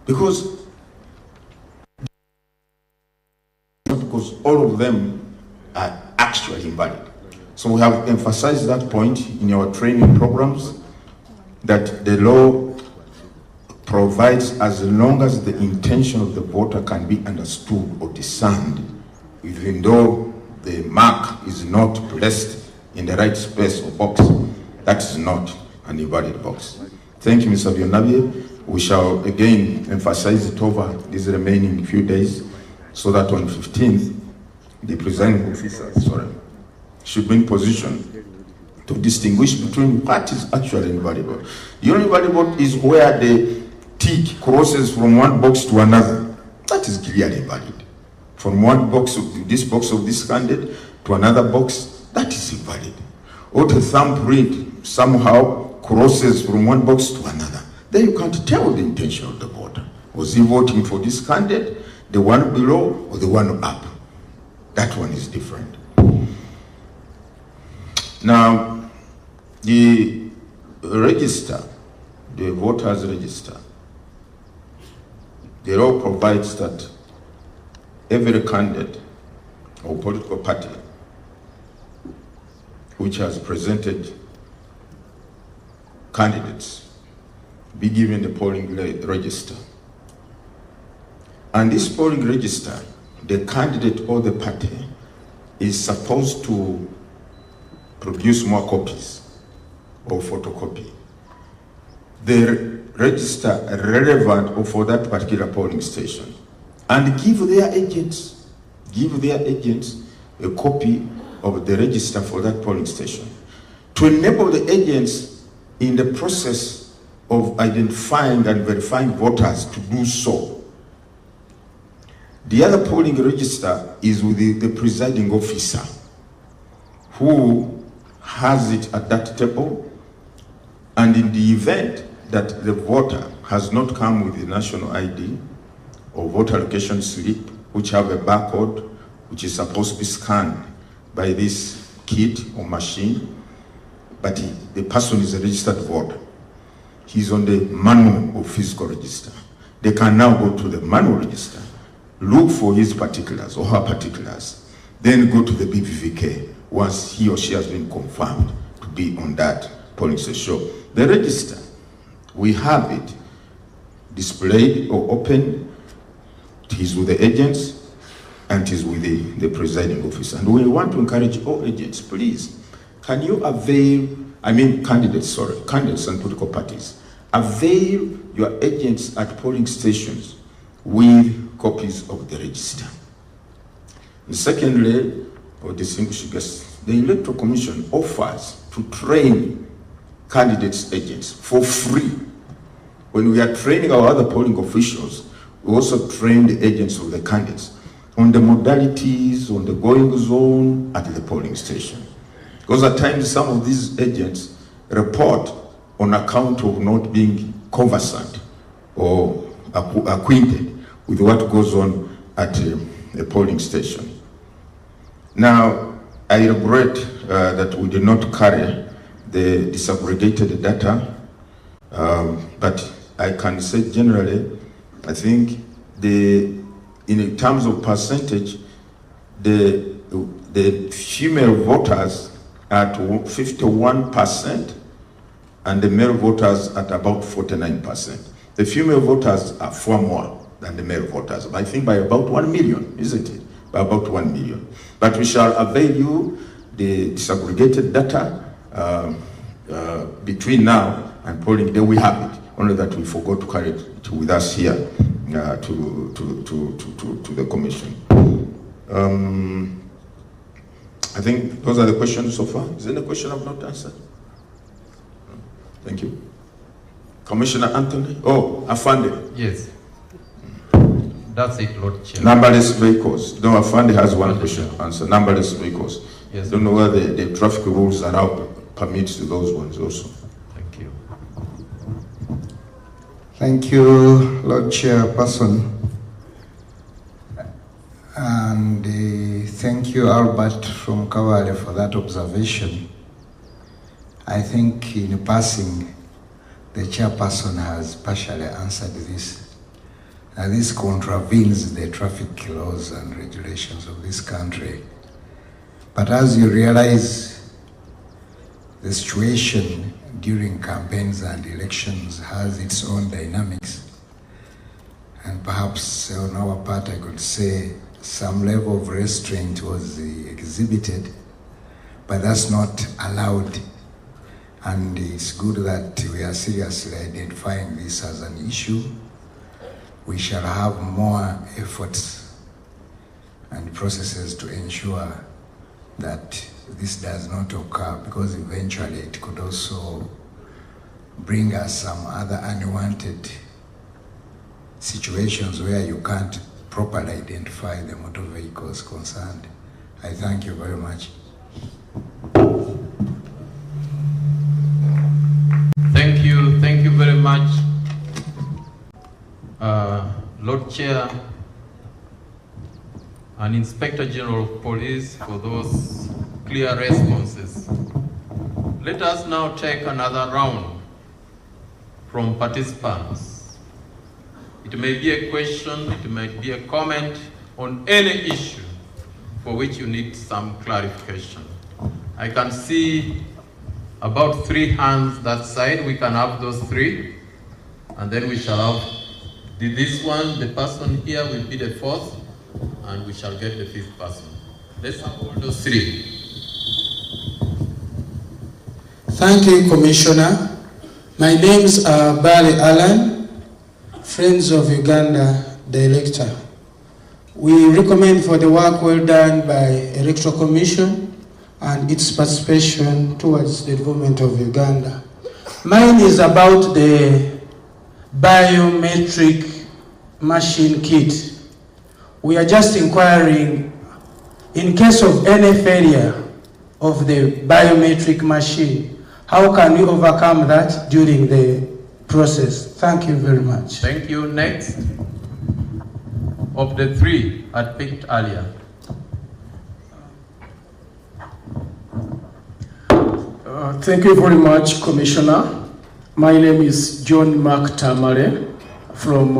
because all of them are actually invalid. So we have emphasized that point in our training programs, that the law provides as long as the intention of the voter can be understood or discerned, even though the mark is not placed in the right space or box, that is not an invalid box. Thank you, Mr. Bionabie. We shall again emphasize it over these remaining few days, so that on 15th, the presiding officer, should be in position to distinguish between what is actually invaluable. Your invaluable is where the tick crosses from one box to another. That is clearly invalid. From one box of this candidate to another box, that is invalid. Or the thumbprint somehow crosses from one box to another. Then you can't tell the intention of the voter. Was he voting for this candidate, the one below, or the one up? That one is different. Now, the register, the voters register, the law provides that every candidate or political party which has presented candidates be given the polling register. And this polling register, the candidate or the party is supposed to produce more copies or photocopy the register relevant for that particular polling station, and give their agents a copy of the register for that polling station, to enable the agents in the process of identifying and verifying voters to do so. The other polling register is with the presiding officer, who has it at that table, and in the event that the voter has not come with the national ID or voter location slip, which have a barcode which is supposed to be scanned by this kit or machine, but the person is a registered voter, he's on the manual or physical register. They can now go to the manual register, look for his particulars or her particulars, then go to the BVVK once he or she has been confirmed to be on that polling station. The register, we have it displayed or open. It is with the agents and it is with the presiding officer. And we want to encourage all agents, please, can you avail, candidates and political parties, avail your agents at polling stations with copies of the register. And secondly, or distinguished guests, the Electoral Commission offers to train candidates' agents for free. When we are training our other polling officials, we also train the agents of the candidates on the modalities, on the going zone at the polling station. Because at times some of these agents report on account of not being conversant or acquainted with what goes on at a polling station. Now, I regret that we did not carry the disaggregated data, but I can say generally, I think in terms of percentage, the female voters at 51% and the male voters at about 49%. The female voters are far more than the male voters, I think by about 1 million, isn't it? By about 1 million. But we shall avail you the disaggregated data between now and polling day. We have it, only that we forgot to carry it with us here to the commission. I think those are the questions so far. Is there any question I've not answered? Thank you. Commissioner Anthony? Oh, Afande. Yes. That's it, Lord Chair. Numberless vehicles. No, Afande has one question to answer. Numberless vehicles. Yes. Don't know whether the traffic rules allow permits to those ones also. Thank you. Thank you, Lord Chairperson. And thank you, Albert from Kawale, for that observation. I think in passing, the chairperson has partially answered this. this contravenes the traffic laws and regulations of this country. But as you realize, the situation during campaigns and elections has its own dynamics. And perhaps on our part, I could say some level of restraint was exhibited, but that's not allowed. And it's good that we are seriously identifying this as an issue. We shall have more efforts and processes to ensure that this does not occur, because eventually it could also bring us some other unwanted situations where you can't properly identify the motor vehicles concerned. I thank you very much. Thank you very much, Lord Chair and Inspector General of Police, for those clear responses. Let us now take another round from participants. It may be a question, it might be a comment on any issue for which you need some clarification. I can see about 3 hands that side. We can have those 3, and then we shall have this one. The person here will be the 4th, and we shall get the 5th person. Let's have all those 3. Thank you, Commissioner. My name is Bali Alan, Friends of Uganda Director. We recommend for the work well done by Electoral Commission and its participation towards the development of Uganda. Mine is about the biometric machine kit. We are just inquiring, in case of any failure of the biometric machine, how can we overcome that during the process? Thank you very much. Thank you. Next, of the 3 I picked earlier. Thank you very much, Commissioner. My name is John Mark Tamale from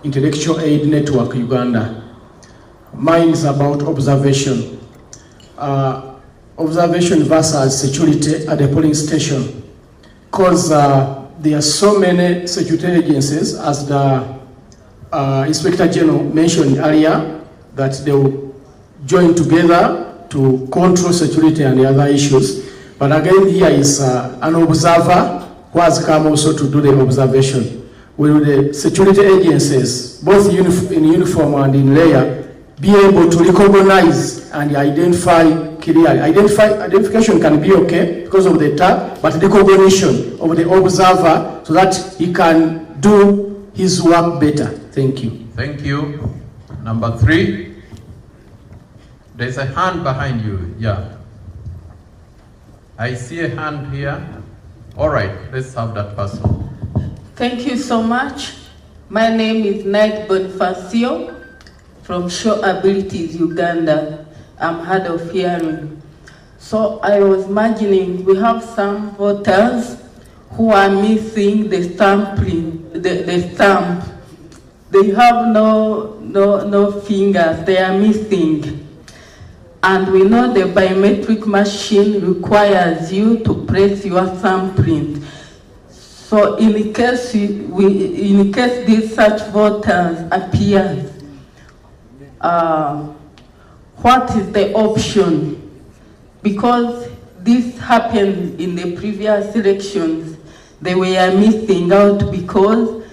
Intellectual Aid Network, Uganda. Mine is about observation. Observation versus security at the polling station. Because there are so many security agencies, as the Inspector General mentioned earlier, that they will join together to control security and the other issues. But again, here is an observer who has come also to do the observation. Will the security agencies, both in uniform and in layer, be able to recognize and identify clearly? Identification can be okay because of the tag, but recognition of the observer so that he can do his work better. Thank you. Thank you. Number 3. There's a hand behind you. Yeah. I see a hand here. All right, let's have that person. Thank you so much. My name is Knight Bonifacio from Show Abilities Uganda. I'm head of hearing. So I was imagining we have some voters who are missing the stamping, the stamp. They have no fingers, they are missing. And we know the biometric machine requires you to press your thumbprint. So in case these such voters appears, what is the option? Because this happened in the previous elections. They were missing out because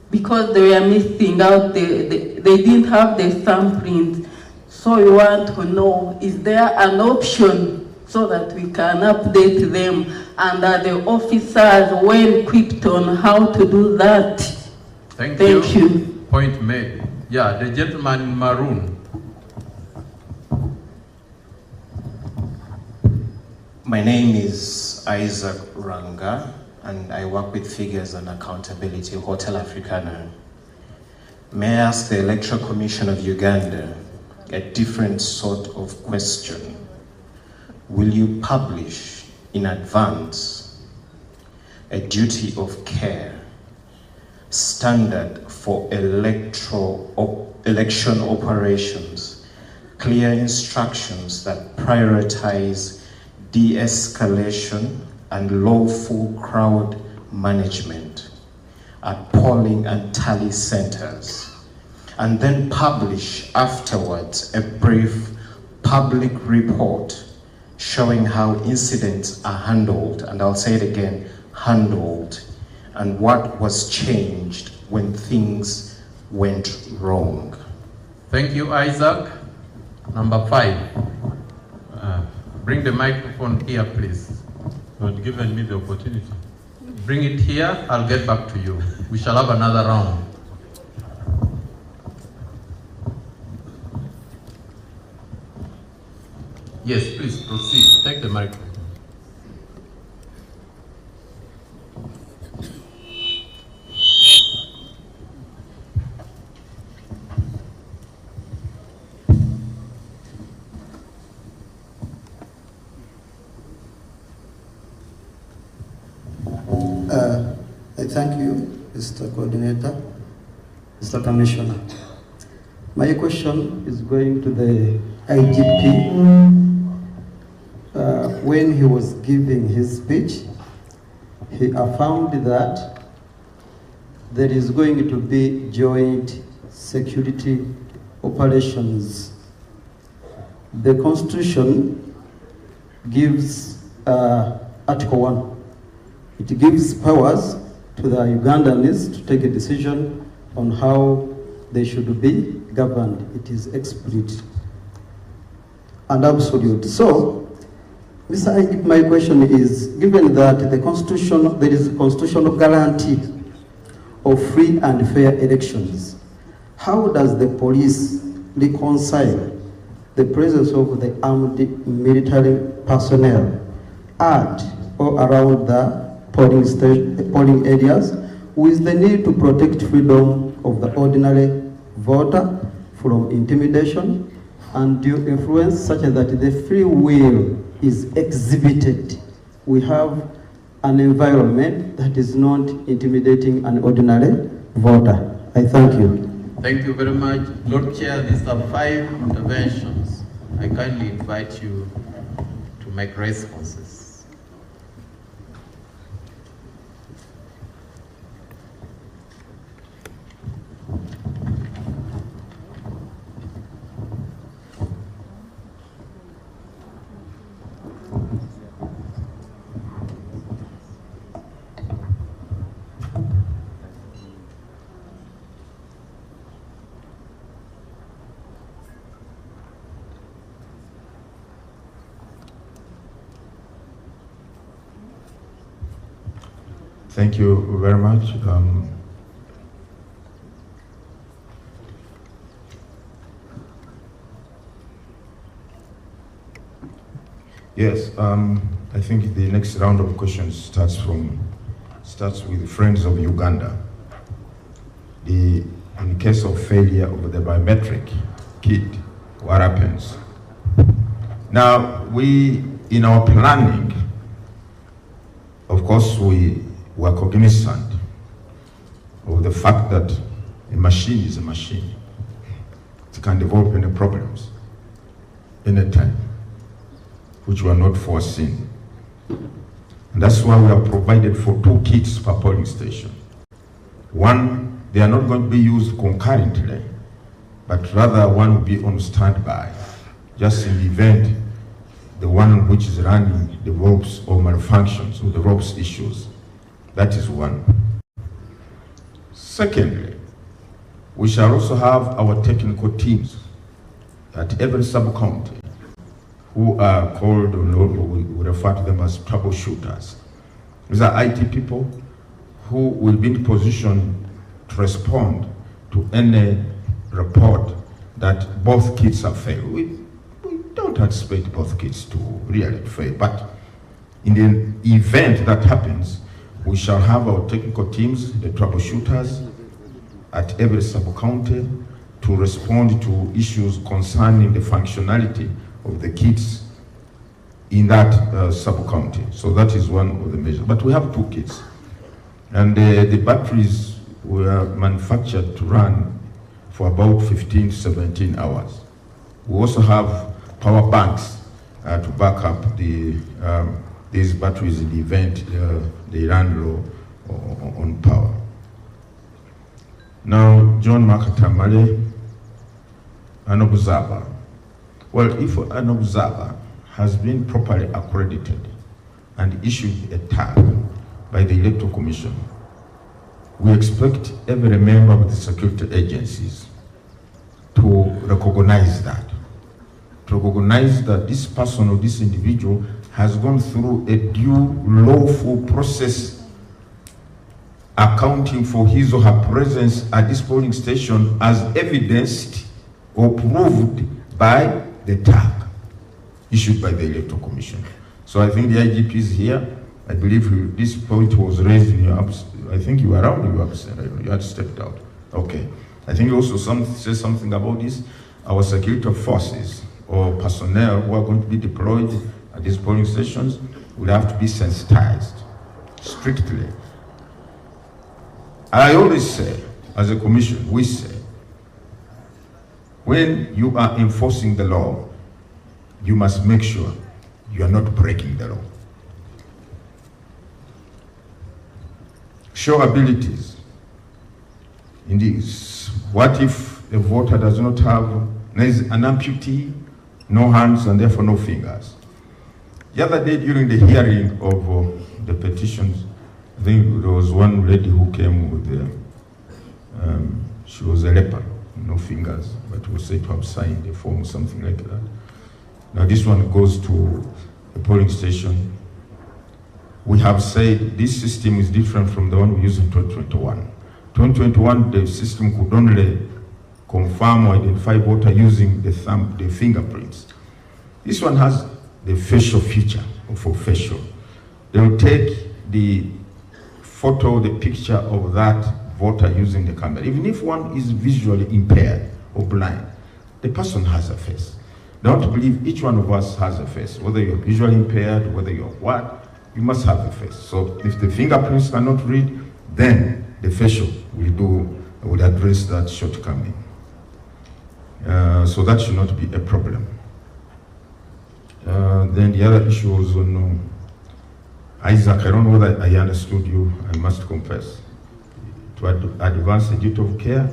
they were missing out, they didn't have the thumbprint. So we want to know, is there an option so that we can update them, and are the officers well equipped on how to do that? Thank you. Point made. Yeah, the gentleman in maroon. My name is Isaac Ranga, and I work with Figures and Accountability, Hotel Africana. May I ask the Electoral Commission of Uganda a different sort of question? Will you publish in advance a duty of care standard for election operations, clear instructions that prioritize de-escalation and lawful crowd management at polling and tally centers, and then publish afterwards a brief public report showing how incidents are handled, and I'll say it again, handled, and what was changed when things went wrong. Thank you, Isaac. Number 5. Bring the microphone here, please. Not given me the opportunity. Bring it here, I'll get back to you. We shall have another round. Yes, please proceed. Take the microphone. I thank you, Mr. Coordinator, Mr. Commissioner. My question is going to the IGP. When he was giving his speech, he affirmed that there is going to be joint security operations. The Constitution gives Article 1. It gives powers to the Ugandans to take a decision on how they should be governed. It is explicit and absolute. So, Mr. IGP, my question is, given that the Constitution, there is a constitutional guarantee of free and fair elections, how does the police reconcile the presence of the armed military personnel at or around the polling areas with the need to protect freedom of the ordinary voter from intimidation and due influence, such that the free will is exhibited? We have an environment that is not intimidating an ordinary voter. I thank you. Thank you very much. Lord Chair, these are 5 interventions. I kindly invite you to make responses. Thank you very much. Yes, I think the next round of questions starts with Friends of Uganda. In case of failure of the biometric kit, what happens? Now, in our planning, of course, we were cognizant of the fact that a machine is a machine. It can develop any problems anytime, which were not foreseen. And that's why we have provided for 2 kits per polling station. One, they are not going to be used concurrently, but rather one will be on standby, just in the event the one which is running develops or malfunctions or develops issues. That is one. Secondly, we shall also have our technical teams at every sub-county who are called, or we refer to them as troubleshooters. These are IT people who will be in position to respond to any report that both kits have failed. We don't anticipate both kits to really fail, but in the event that happens, we shall have our technical teams, the troubleshooters, at every sub-county to respond to issues concerning the functionality of the kits in that sub-county. So that is one of the measures. But we have 2 kits. And the batteries were manufactured to run for about 15 to 17 hours. We also have power banks to back up these batteries in the event they run low on power. Now, John Makatamale, an observer. Well, if an observer has been properly accredited and issued a tag by the Electoral Commission, we expect every member of the security agencies to recognize that. To recognize that this person or this individual has gone through a due lawful process accounting for his or her presence at this polling station as evidenced or proved by the tag issued by the Electoral Commission. So I think the IGP is here. I believe this point was raised in your absence. I think you were around, you were absent, you had stepped out. Okay. I think also say something about this. Our security forces or personnel who are going to be deployed at these polling stations will have to be sensitized strictly. I always say, as a commission, we say, when you are enforcing the law, you must make sure you are not breaking the law. Show abilities. Indeed, what if a voter does not have an amputee, no hands, and therefore no fingers? The other day during the hearing of the petitions, I think there was one lady who came with she was a leper, no fingers, but was said to have signed a form or something like that. Now this one goes to a polling station. We have said this system is different from the one we used in 2021. 2021, the system could only confirm or identify voter using the thumb, the fingerprints. This one has the facial feature for facial. They will take the photo, the picture of that voter using the camera. Even if one is visually impaired or blind, the person has a face. Don't believe each one of us has a face, whether you're visually impaired, whether you're what, you must have a face. So if the fingerprints cannot read, then the facial will address that shortcoming. So that should not be a problem. Then the other issue was on Isaac. I don't know whether I understood you, I must confess. To advance the duty of care.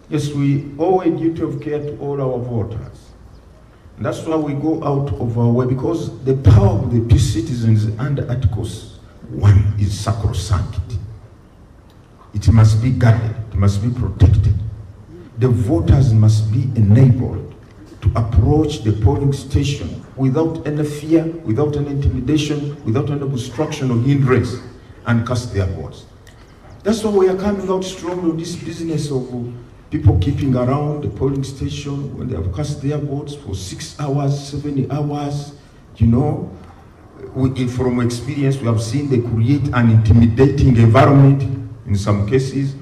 Yes, we owe a duty of care to all our voters. And that's why we go out of our way, because the power of the peace citizens under Articles 1 is sacrosanct. It must be guarded, it must be protected. The voters must be enabled to approach the polling station without any fear, without any intimidation, without any obstruction or hindrance, and cast their votes. That's why we are coming out strong on this business of people keeping around the polling station when they have cast their votes for 6 hours, 7 hours. You know, from experience, we have seen they create an intimidating environment in some cases.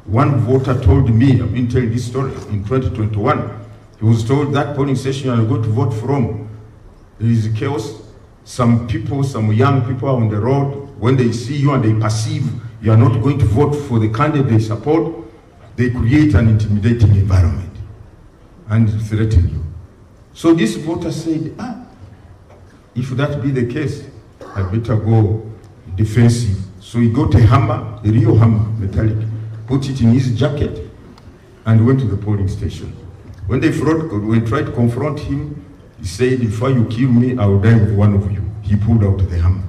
One voter told me, I've been telling this story, in 2021, he was told that polling station you are going to vote from, there is chaos. Some people, some young people are on the road. When they see you and they perceive you are not going to vote for the candidate they support, they create an intimidating environment and threaten you. So this voter said, if that be the case, I better go defensive. So he got a hammer, a real hammer, metallic, put it in his jacket, and went to the polling station. When they tried to confront him, he said, before you kill me, I will die with one of you. He pulled out the hammer.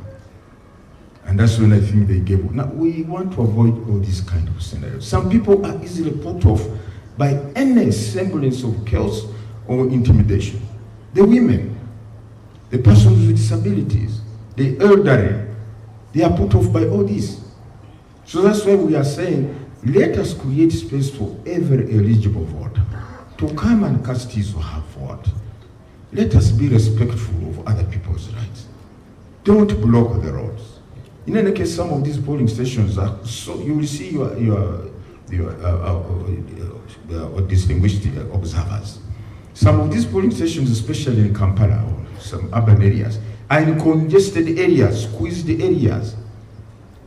And that's when I think they gave up. Now, we want to avoid all these kind of scenarios. Some people are easily put off by any semblance of chaos or intimidation. The women, the persons with disabilities, the elderly, they are put off by all this. So that's why we are saying, let us create space for every eligible voter to come and cast his or her vote. Let us be respectful of other people's rights. Don't block the roads. In any case, some of these polling stations are so, you will see your distinguished observers. Some of these polling stations, especially in Kampala or some urban areas, are in congested areas, squeezed areas.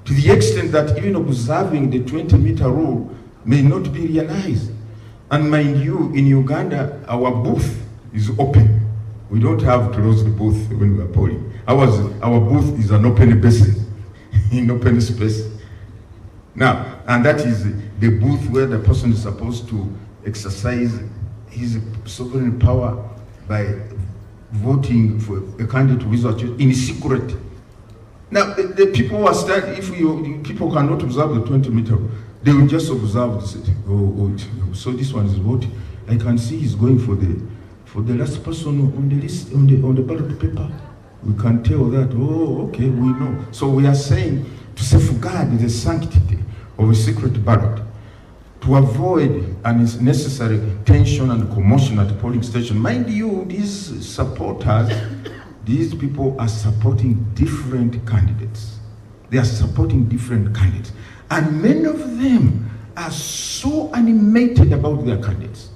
to the extent that even observing the 20-meter rule may not be realized. And mind you, in Uganda, our booth is open. We don't have closed booth when we are polling. Our booth is an open basin, in open space. Now, and that is the booth where the person is supposed to exercise his sovereign power by voting for a candidate who is in secret. Now, the people who are standing, if people cannot observe the 20-meter, they will just observe this. So this one is voting. I can see he's going for the last person on the list, on the ballot paper. We can tell that, oh, okay, we know. So we are saying to safeguard the sanctity of a secret ballot, to avoid unnecessary tension and commotion at the polling station. Mind you, these supporters, these people are supporting different candidates. They are supporting different candidates. And many of them are so animated about their candidates.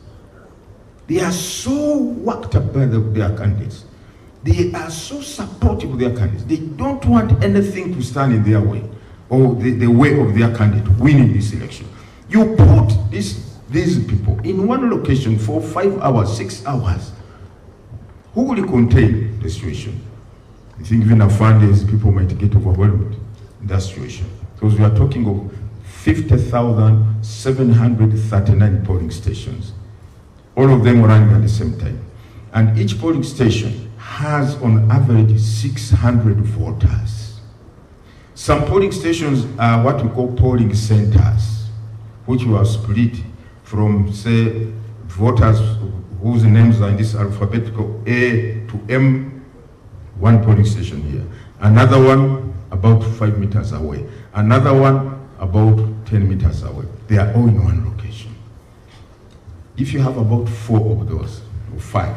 They are so worked up by their candidates. They are so supportive of their candidates. They don't want anything to stand in their way, or the way of their candidate winning this election. You put these people in one location for 5 hours, 6 hours. Who will contain the situation? I think even a fund days, people might get overwhelmed in that situation. Because we are talking of 50,739 polling stations, all of them running at the same time. And each polling station has on average 600 voters. Some polling stations are what we call polling centers, which were split from, say, voters whose names are in this alphabetical A to M, one polling station here. Another one about 5 meters away. Another one about 10 meters away. They are all in one location. If you have about 4 of those, or 5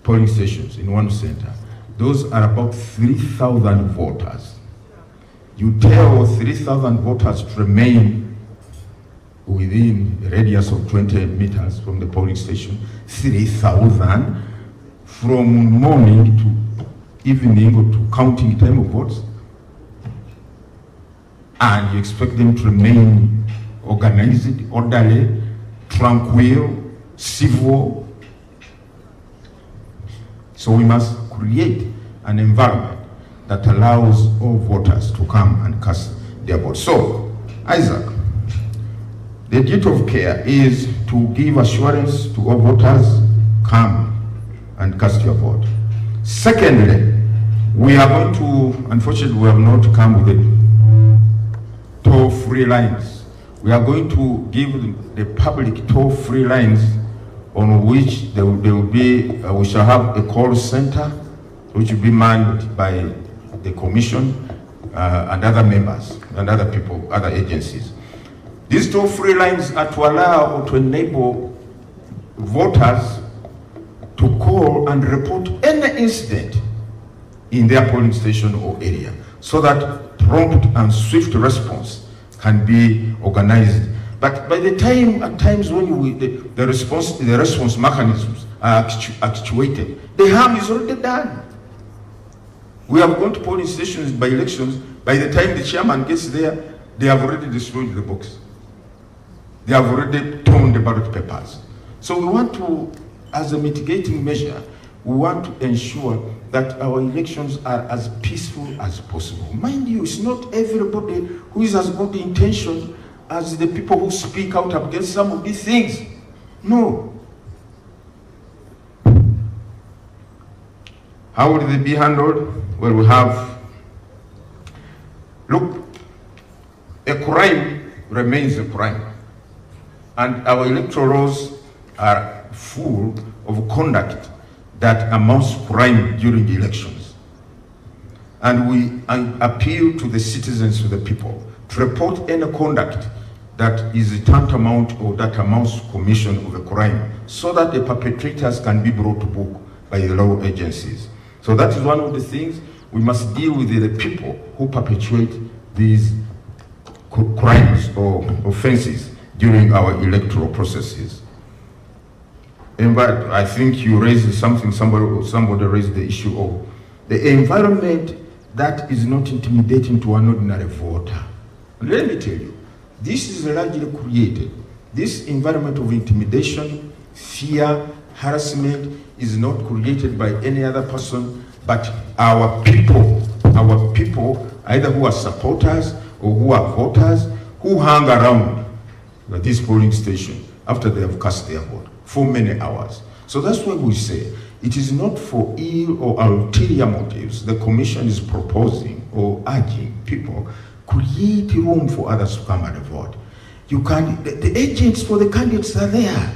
polling stations in one center, those are about 3,000 voters. You tell 3,000 voters to remain within a radius of 20 meters from the polling station, 3,000 from morning to evening or to counting time of votes, and you expect them to remain organized, orderly, tranquil, civil. So we must create an environment that allows all voters to come and cast their vote. So, Isaac, the duty of care is to give assurance to all voters, come and cast your vote. Secondly, we are going to, unfortunately, we have not come with the toll-free lines. We are going to give the public toll-free lines on which there will be, we shall have a call center which will be manned by the commission and other members and other people, other agencies. These toll-free lines are to allow or to enable voters to call and report any incident in their polling station or area, so that prompt and swift response can be organized. But by the time, at times when the response mechanisms are actuated, the harm is already done. We have gone to polling stations by elections. By the time the chairman gets there, they have already destroyed the box. They have already torn the ballot papers. So we want to, as a mitigating measure, we want to ensure that our elections are as peaceful as possible. Mind you, it's not everybody who is as good intention as the people who speak out against some of these things. No. How will they be handled? Well, we have, look, a crime remains a crime. And our electoral laws are full of conduct that amounts to crime during the elections. And we appeal to the citizens, to the people, to report any conduct that is tantamount or that amounts to commission of a crime, so that the perpetrators can be brought to book by the law agencies. So that is one of the things we must deal with, the people who perpetuate these crimes or offenses during our electoral processes. I think you raised something, somebody raised the issue of the environment that is not intimidating to an ordinary voter. Let me tell you, this is largely created. This environment of intimidation, fear, harassment is not created by any other person, but our people, either who are supporters or who are voters, who hang around this polling station after they have cast their vote for many hours. So that's why we say it is not for ill or ulterior motives the Commission is proposing or urging people create room for others to come and vote. You can't, the agents for the candidates are there.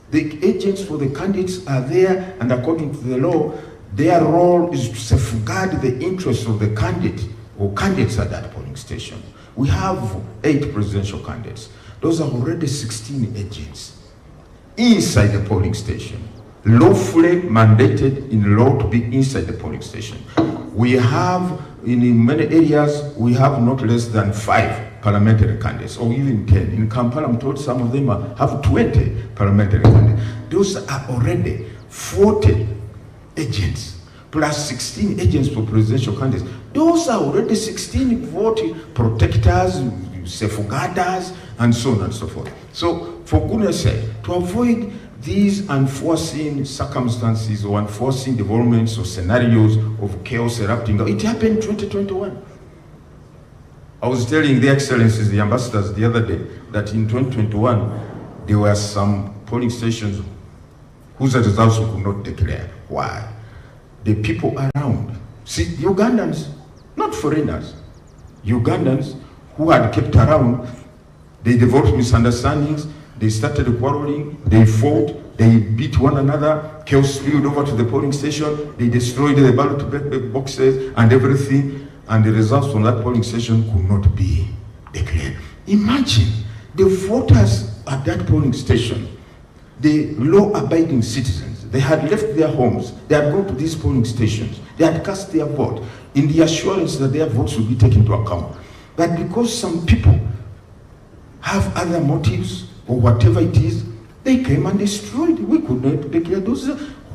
The agents for the candidates are there, and according to the law, their role is to safeguard the interests of the candidate or candidates at that polling station. We have 8 presidential candidates. Those are already 16 agents inside the polling station, lawfully mandated in law to be inside the polling station. We have, in many areas, we have not less than 5 parliamentary candidates, or even 10. In Kampala, I'm told some of them have 20 parliamentary candidates. Those are already 40 agents, plus 16 agents for presidential candidates. Those are already 16 vote protectors, safeguarders, and so on and so forth. So, for goodness sake, to avoid these unforeseen circumstances or unforeseen developments or scenarios of chaos erupting, it happened in 2021. I was telling the excellencies, the ambassadors the other day, that in 2021, there were some polling stations whose results we could not declare. Why? The people around, see, Ugandans, not foreigners, Ugandans who had kept around, they developed misunderstandings, they started quarreling, they fought, they beat one another, chaos spilled over to the polling station, they destroyed the ballot boxes and everything, and the results from that polling station could not be declared. Imagine the voters at that polling station, the law-abiding citizens, they had left their homes, they had gone to these polling stations, they had cast their vote in the assurance that their votes would be taken into account. But because some people have other motives or whatever it is, they came and destroyed. We could not declare those.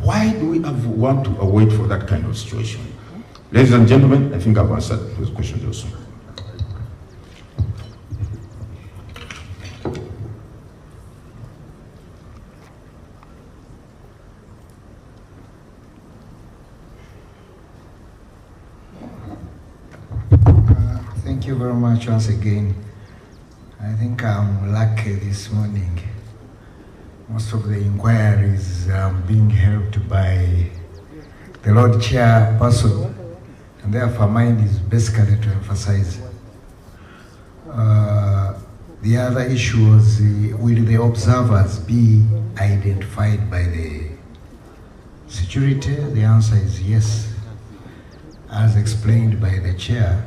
Why do we want to wait for that kind of situation? Ladies and gentlemen, I think I've answered those questions also. Thank you very much once again. I think I'm lucky this morning. Most of the inquiries are being helped by the Lord Chairperson, and therefore mine is basically to emphasize. The other issue was, will the observers be identified by the security? The answer is yes. As explained by the chair,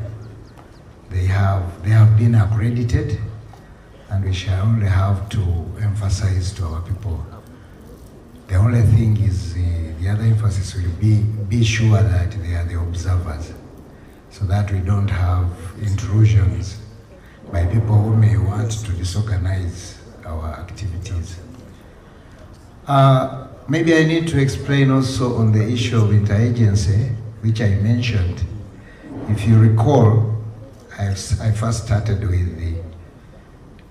they have been accredited, and we shall only have to emphasize to our people. The only thing is the other emphasis will be sure that they are the observers, so that we don't have intrusions by people who may want to disorganize our activities. Maybe I need to explain also on the issue of interagency, which I mentioned. If you recall, I first started with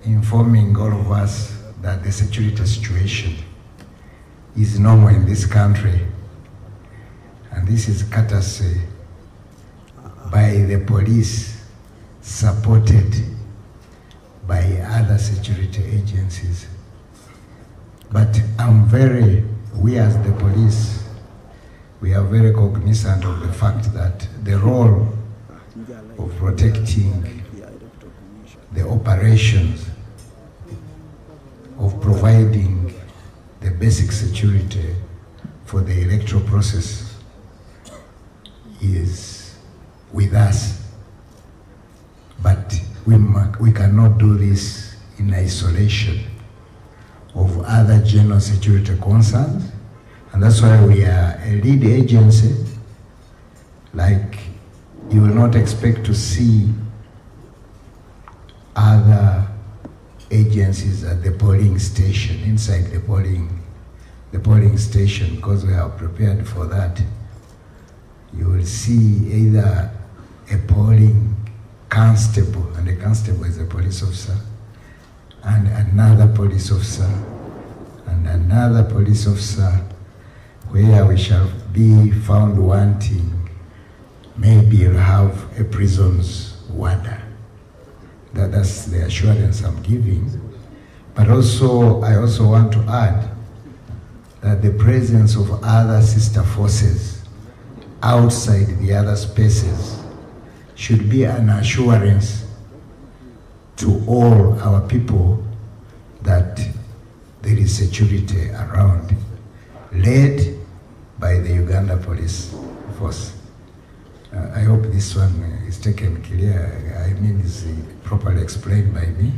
informing all of us that the security situation is normal in this country, and this is courtesy by the police, supported by other security agencies. But we as the police, we are very cognizant of the fact that the role of protecting the operations, of providing the basic security for the electoral process is with us. But we cannot do this in isolation of other general security concerns, and that's why we are a lead agency. Like, you will not expect to see other agencies at the polling station, inside the polling station, because we are prepared for that. You will see either a polling constable, and the constable is a police officer, and another police officer, and another police officer, where we shall be found wanting, maybe you'll have a prisons warder. That's the assurance I'm giving. But also, I also want to add that the presence of other sister forces outside the other spaces should be an assurance to all our people that there is security around, led by the Uganda Police Force. I hope this one is taken clear. I mean, is properly explained by me.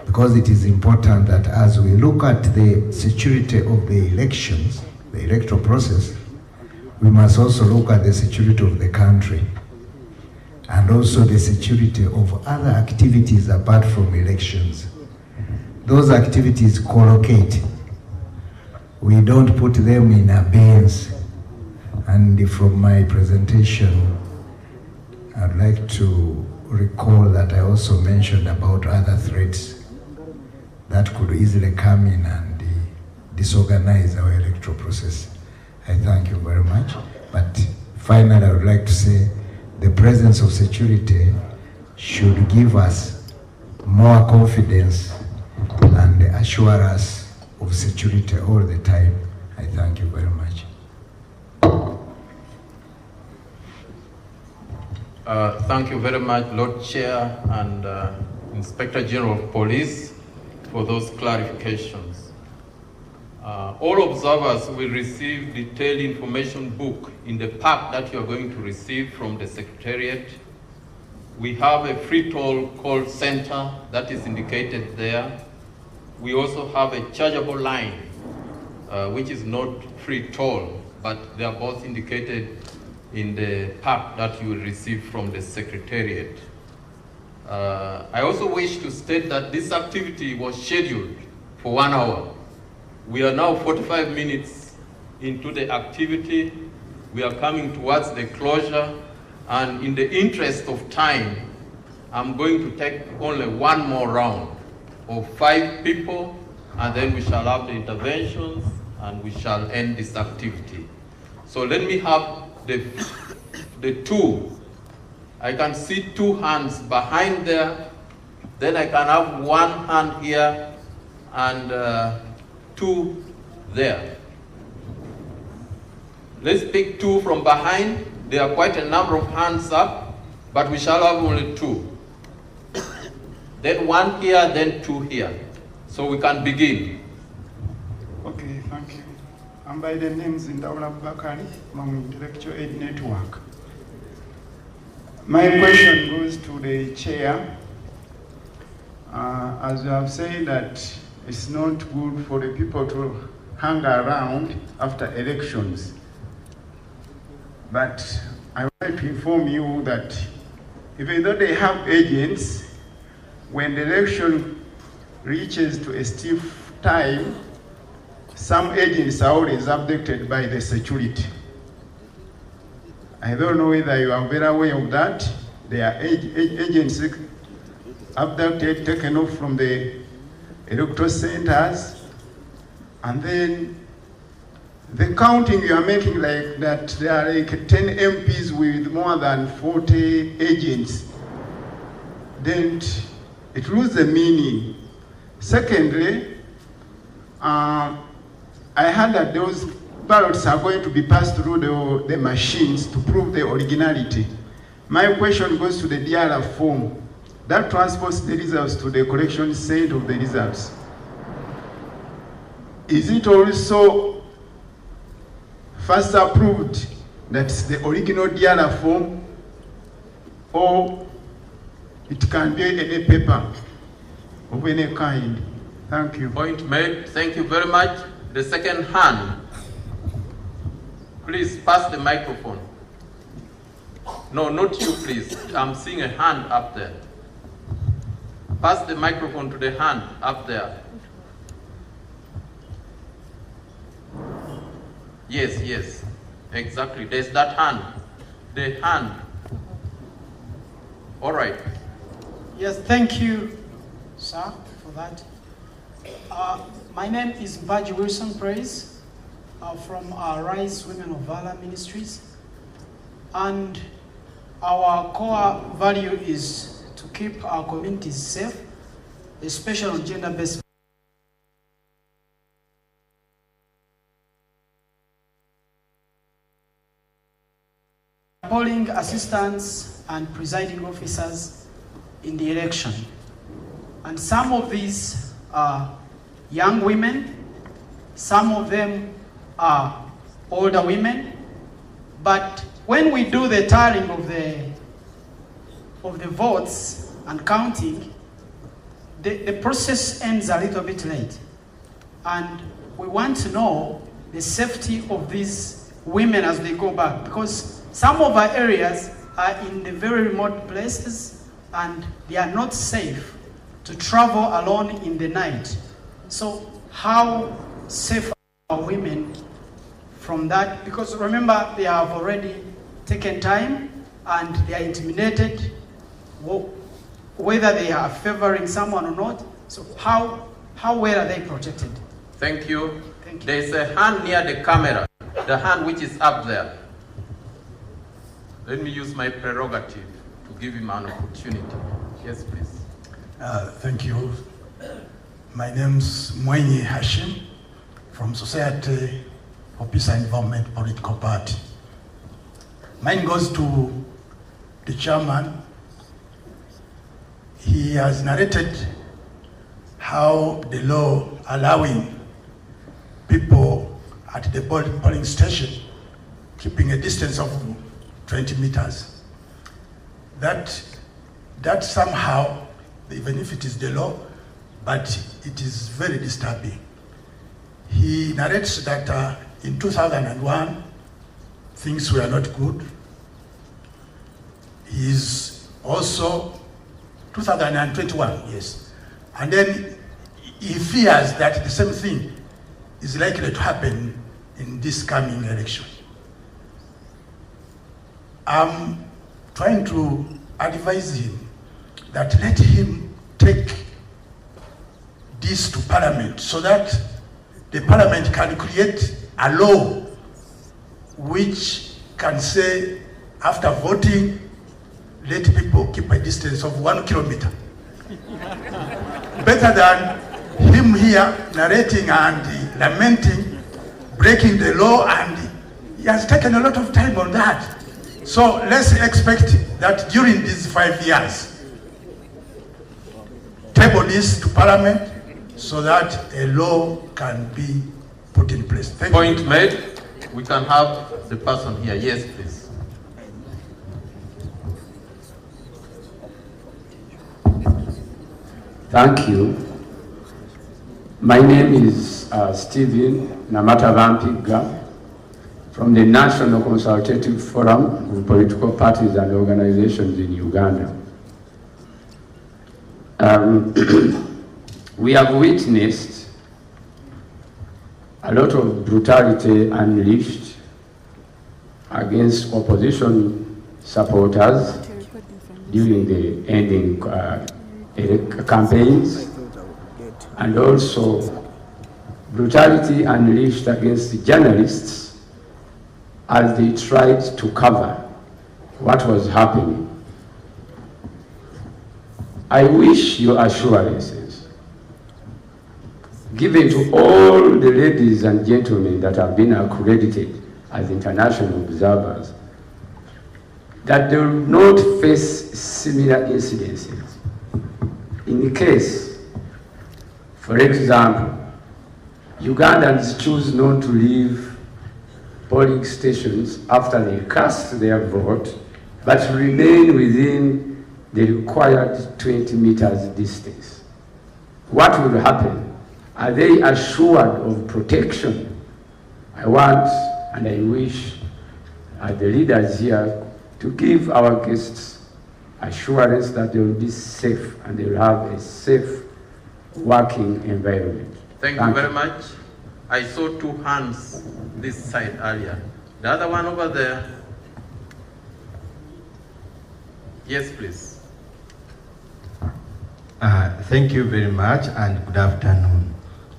Because it is important that as we look at the security of the elections, the electoral process, we must also look at the security of the country and also the security of other activities apart from elections. Those activities collocate. We don't put them in abeyance. And from my presentation, I'd like to recall that I also mentioned about other threats that could easily come in and disorganize our electoral process. I thank you very much. But finally, I would like to say the presence of security should give us more confidence and assure us of security all the time. I thank you very much. Thank you very much, Lord Chair and Inspector General of Police, for those clarifications. All observers will receive detailed information book in the pack that you are going to receive from the Secretariat. We have a free toll call center that is indicated there. We also have a chargeable line, which is not free toll, but they are both indicated in the pack that you will receive from the Secretariat. I also wish to state that this activity was scheduled for 1 hour. We are now 45 minutes into the activity. We are coming towards the closure, and in the interest of time, I'm going to take only one more round of 5 people, and then we shall have the interventions and we shall end this activity. So let me have the two. I can see 2 hands behind there. Then I can have 1 hand here and 2 there. Let's pick 2 from behind. There are quite a number of hands up, but we shall have only 2. Then 1 here, then 2 here. So we can begin. Okay, thank you. I'm by the names Ndaula Bakari from Intellectual Aid Network. My question goes to the chair. As you have said that it's not good for the people to hang around after elections. But I want to inform you that even though they have agents, when the election reaches to a stiff time, some agents are always abducted by the security. I don't know whether you are very aware of that. There are agents abducted, taken off from the electoral centers, and then the counting you are making like that, there are like 10 MPs with more than 40 agents. Then it loses the meaning. Secondly, I heard that those ballots are going to be passed through the machines to prove the originality. My question goes to the DRF form. That transports the results to the collection center of the results. Is it also first approved that's the original DRF form, or it can be any paper of any kind? Thank you. Point made. Thank you very much. The second hand. Please pass the microphone. No, not you, please. I'm seeing a hand up there. Pass the microphone to the hand up there. Yes, yes, exactly. There's that hand. The hand All right. Yes, thank you, sir, for that. My name is Baji Wilson Praise from Rise Women of Valor Ministries. And our core value is to keep our communities safe, especially on gender-based. Polling assistants and presiding officers in the election. And some of these are young women, some of them are older women, but when we do the tallying of the votes and counting, the process ends a little bit late. And we want to know the safety of these women as they go back, because some of our areas are in the very remote places and they are not safe to travel alone in the night. So how safe are women from that? Because remember, they have already taken time and they are intimidated, whether they are favoring someone or not. So how well are they protected? Thank you. Thank you. There is a hand near the camera, the hand which is up there. Let me use my prerogative to give him an opportunity. Yes, please. Thank you. My name's Mwenye Hashim from Society for Peace and Environment Political Party. Mine goes to the chairman. He has narrated how the law allowing people at the polling station keeping a distance of 20 meters. That somehow, even if it is the law, but it is very disturbing. He narrates that in 2001, things were not good. He's also 2021, yes. And then he fears that the same thing is likely to happen in this coming election. I'm trying to advise him that let him take this to Parliament so that the Parliament can create a law which can say after voting, let people keep a distance of 1 kilometer. Better than him here narrating and lamenting, breaking the law, and he has taken a lot of time on that. So let's expect that during these 5 years, table this to Parliament so that a law can be put in place. Thank you. Point made. We can have the person here. Yes, please. Thank you. My name is Stephen Namatavampiga from the National Consultative Forum of Political Parties and Organizations in Uganda. We have witnessed a lot of brutality unleashed against opposition supporters during the ending campaigns, and also brutality unleashed against the journalists as they tried to cover what was happening. I wish your assurances, given to all the ladies and gentlemen that have been accredited as international observers, that they will not face similar incidences. In the case, for example, Ugandans choose not to leave polling stations after they cast their vote, but remain within the required 20 meters distance. What will happen? Are they assured of protection? I want and I wish the leaders here to give our guests assurance that they will be safe and they will have a safe working environment. Thank you very much. I saw 2 hands this side earlier. The other one over there. Yes, please. Thank you very much and good afternoon.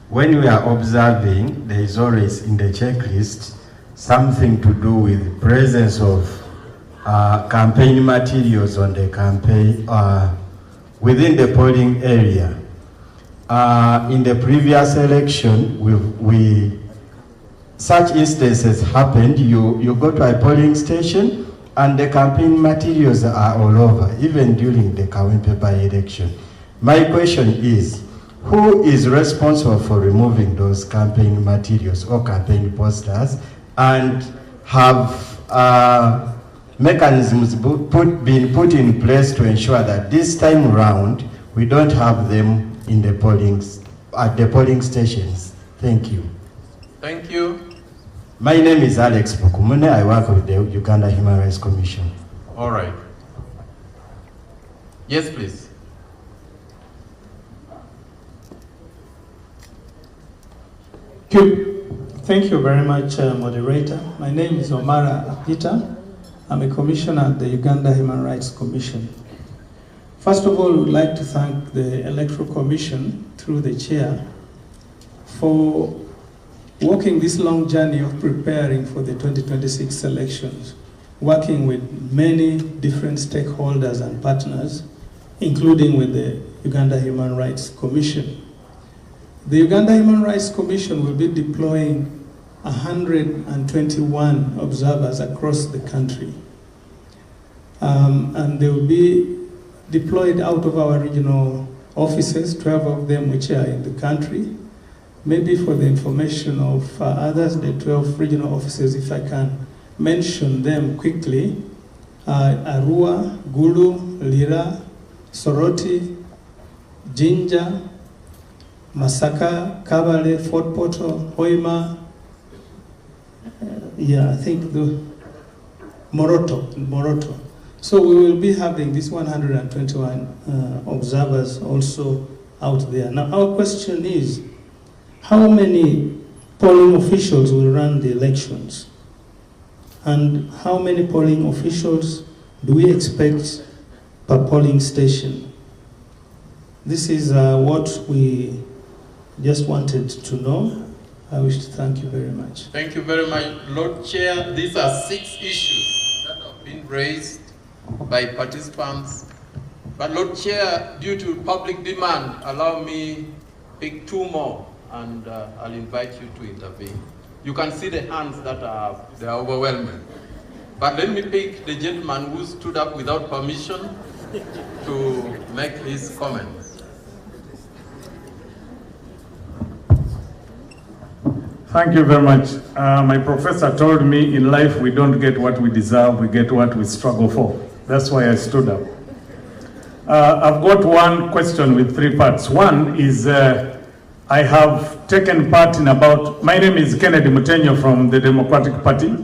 When we are observing, there is always in the checklist something to do with presence of campaign materials on the campaign within the polling area. In the previous election, such instances happened. You go to a polling station and the campaign materials are all over, even during the Kawempe by-election. My question is, who is responsible for removing those campaign materials or campaign posters, and have mechanisms been put in place to ensure that this time around we don't have them in the at the polling stations? Thank you. Thank you. My name is Alex Bukumune. I work with the Uganda Human Rights Commission. All right. Yes, please. Thank you very much, moderator. My name is Omara Apita. I'm a commissioner at the Uganda Human Rights Commission. First of all, we would like to thank the Electoral Commission, through the chair, for walking this long journey of preparing for the 2026 elections, working with many different stakeholders and partners, including with the Uganda Human Rights Commission. The Uganda Human Rights Commission will be deploying 121 observers across the country. And they will be deployed out of our regional offices, 12 of them which are in the country. Maybe for the information of others, the 12 regional offices, if I can mention them quickly, Arua, Gulu, Lira, Soroti, Jinja, Masaka, Kabale, Fort Portal, Hoima, I think the Moroto. So we will be having these 121 observers also out there. Now our question is, how many polling officials will run the elections? And how many polling officials do we expect per polling station? This is what we just wanted to know. I wish to thank you very much. Thank you very much, Lord Chair. These are 6 issues that have been raised by participants. But Lord Chair, due to public demand, allow me pick 2 more, and I'll invite you to intervene. You can see the hands that they are overwhelming. But let me pick the gentleman who stood up without permission to make his comments. Thank you very much. My professor told me in life we don't get what we deserve, we get what we struggle for. That's why I stood up. I've got one question with 3 parts. One is, I have taken part in my name is Kennedy Mutenyo from the Democratic Party,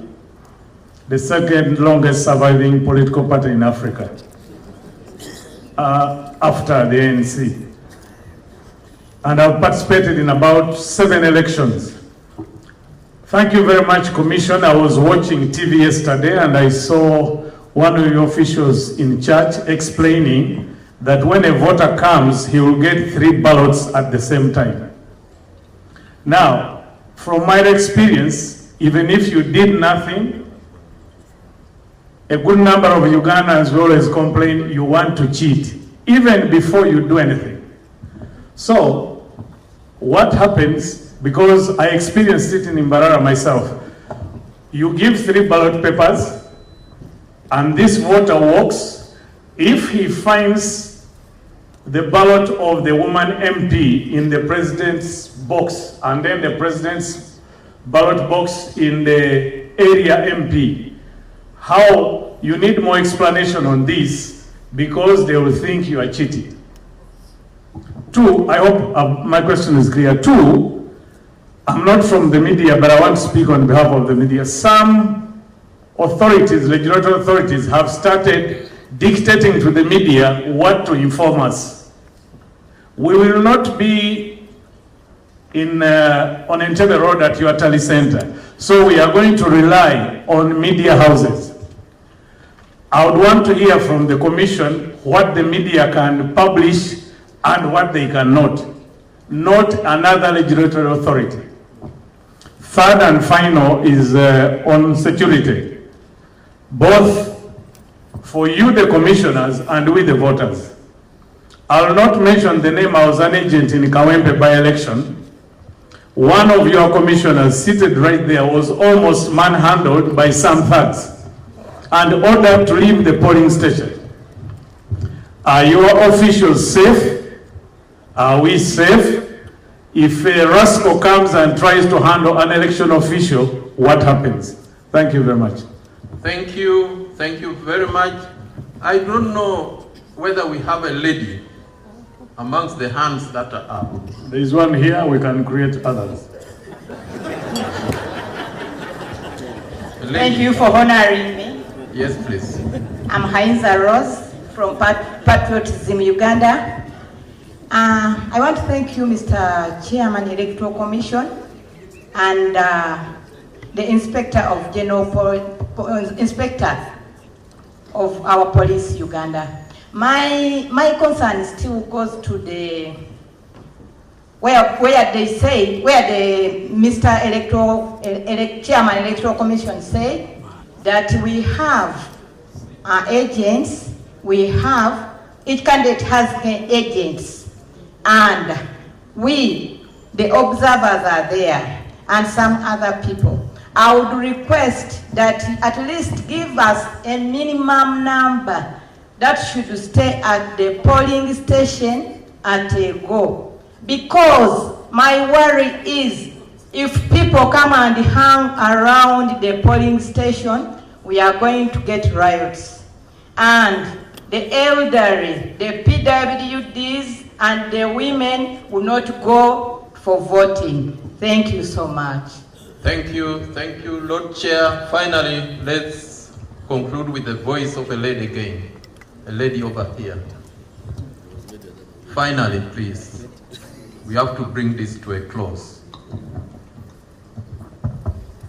the second longest surviving political party in Africa, after the ANC. And I've participated in about 7 elections. Thank you very much, Commission. I was watching TV yesterday and I saw one of your officials in church explaining that when a voter comes, he will get 3 ballots at the same time. Now, from my experience, even if you did nothing, a good number of Ugandans will always complain you want to cheat, even before you do anything. So, what happens, because I experienced it in Mbarara myself, you give 3 ballot papers, and this voter walks. If he finds the ballot of the woman MP in the president's box, and then the president's ballot box in the area MP, how you need more explanation on this, because they will think you are cheating. 2, I hope my question is clear. 2, I'm not from the media, but I want to speak on behalf of the media. Some authorities, legislative authorities, have started dictating to the media what to inform us. We will not be on Entebbe Road at your Tally Center, so we are going to rely on media houses. I would want to hear from the Commission what the media can publish and what they cannot, not another regulatory authority. Third and final is on security, both for you, the commissioners, and we, the voters. I will not mention the name. I was an agent in Kawempe by-election. One of your commissioners seated right there was almost manhandled by some thugs and ordered to leave the polling station. Are your officials safe? Are we safe? If a rascal comes and tries to handle an election official, what happens? Thank you very much. Thank you very much. I don't know whether we have a lady amongst the hands that are up. There is one here, we can create others. Thank you for honoring me. Yes, please. I'm Hainza Rose from Patriotism Uganda. I want to thank you, Mr. Chairman, Electoral Commission, and the Inspector of Inspector of our police, Uganda. My concern still goes to the where the Mr. Chairman Electoral Commission say that we have agents, each candidate has agents, and we, the observers, are there, and some other people. I would request that at least give us a minimum number that should stay at the polling station at a go. Because my worry is if people come and hang around the polling station, we are going to get riots. And the elderly, the PWDs, and the women will not go for voting. Thank you so much. Thank you, Lord Chair. Finally, let's conclude with the voice of a lady again. A lady over here. Finally, please. We have to bring this to a close.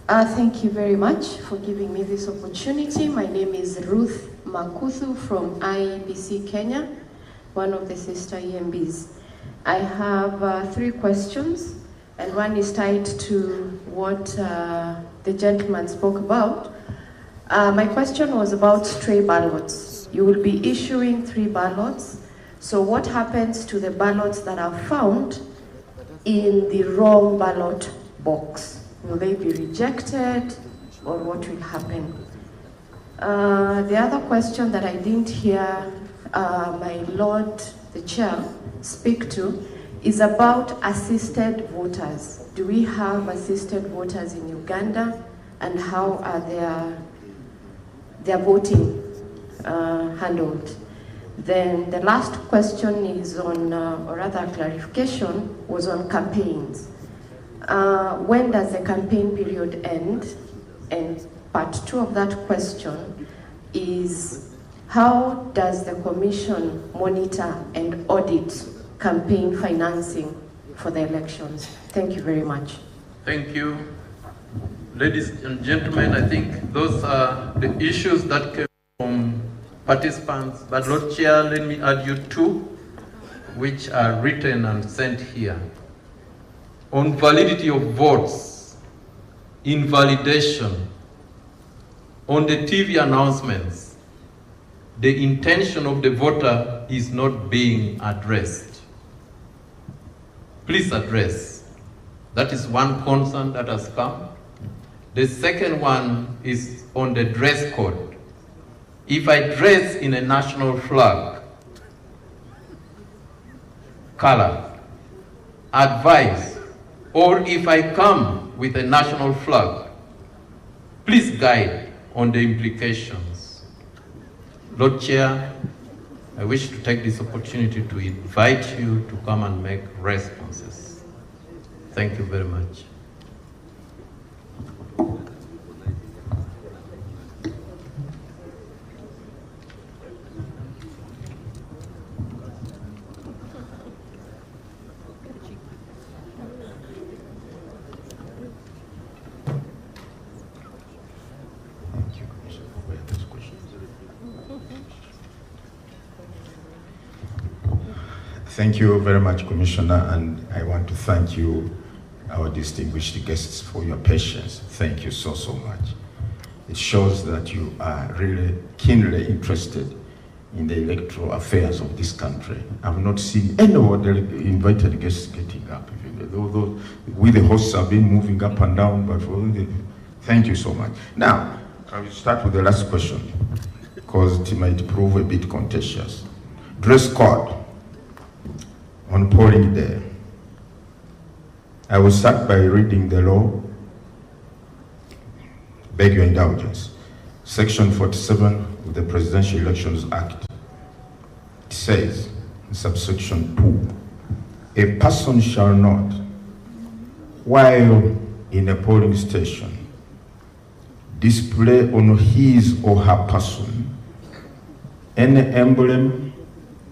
Thank you very much for giving me this opportunity. My name is Ruth Makuthu from IEBC Kenya, one of the sister EMBs. I have 3 questions, and one is tied to what the gentleman spoke about. My question was about stray ballots. You will be issuing 3 ballots. So what happens to the ballots that are found in the wrong ballot box? Will they be rejected, or what will happen? The other question that I didn't hear my Lord the Chair speak to is about assisted voters. Do we have assisted voters in Uganda, and how are their voting handled? Then the last question is on, or rather clarification, was on campaigns. When does the campaign period end? And part 2 of that question is, how does the Commission monitor and audit campaign financing for the elections? Thank you very much. Thank you. Ladies and gentlemen, I think those are the issues that came from participants. But Lord Chair, let me add you 2, which are written and sent here. On validity of votes, invalidation, on the TV announcements, the intention of the voter is not being addressed. Please address. That is one concern that has come. The second one is on the dress code. If I dress in a national flag color, advise, or if I come with a national flag, please guide on the implications. Lord Chair, I wish to take this opportunity to invite you to come and make responses. Thank you very much. Thank you very much, Commissioner, and I want to thank you, our distinguished guests, for your patience. Thank you so, so much. It shows that you are really keenly interested in the electoral affairs of this country. I've not seen any of the invited guests getting up. Although we, the hosts, have been moving up and down, but thank you so much. Now, I will start with the last question, because it might prove a bit contentious. Dress code on polling day. I will start by reading the law. Beg your indulgence. Section 47 of the Presidential Elections Act. It says, in subsection 2, a person shall not, while in a polling station, display on his or her person any emblem,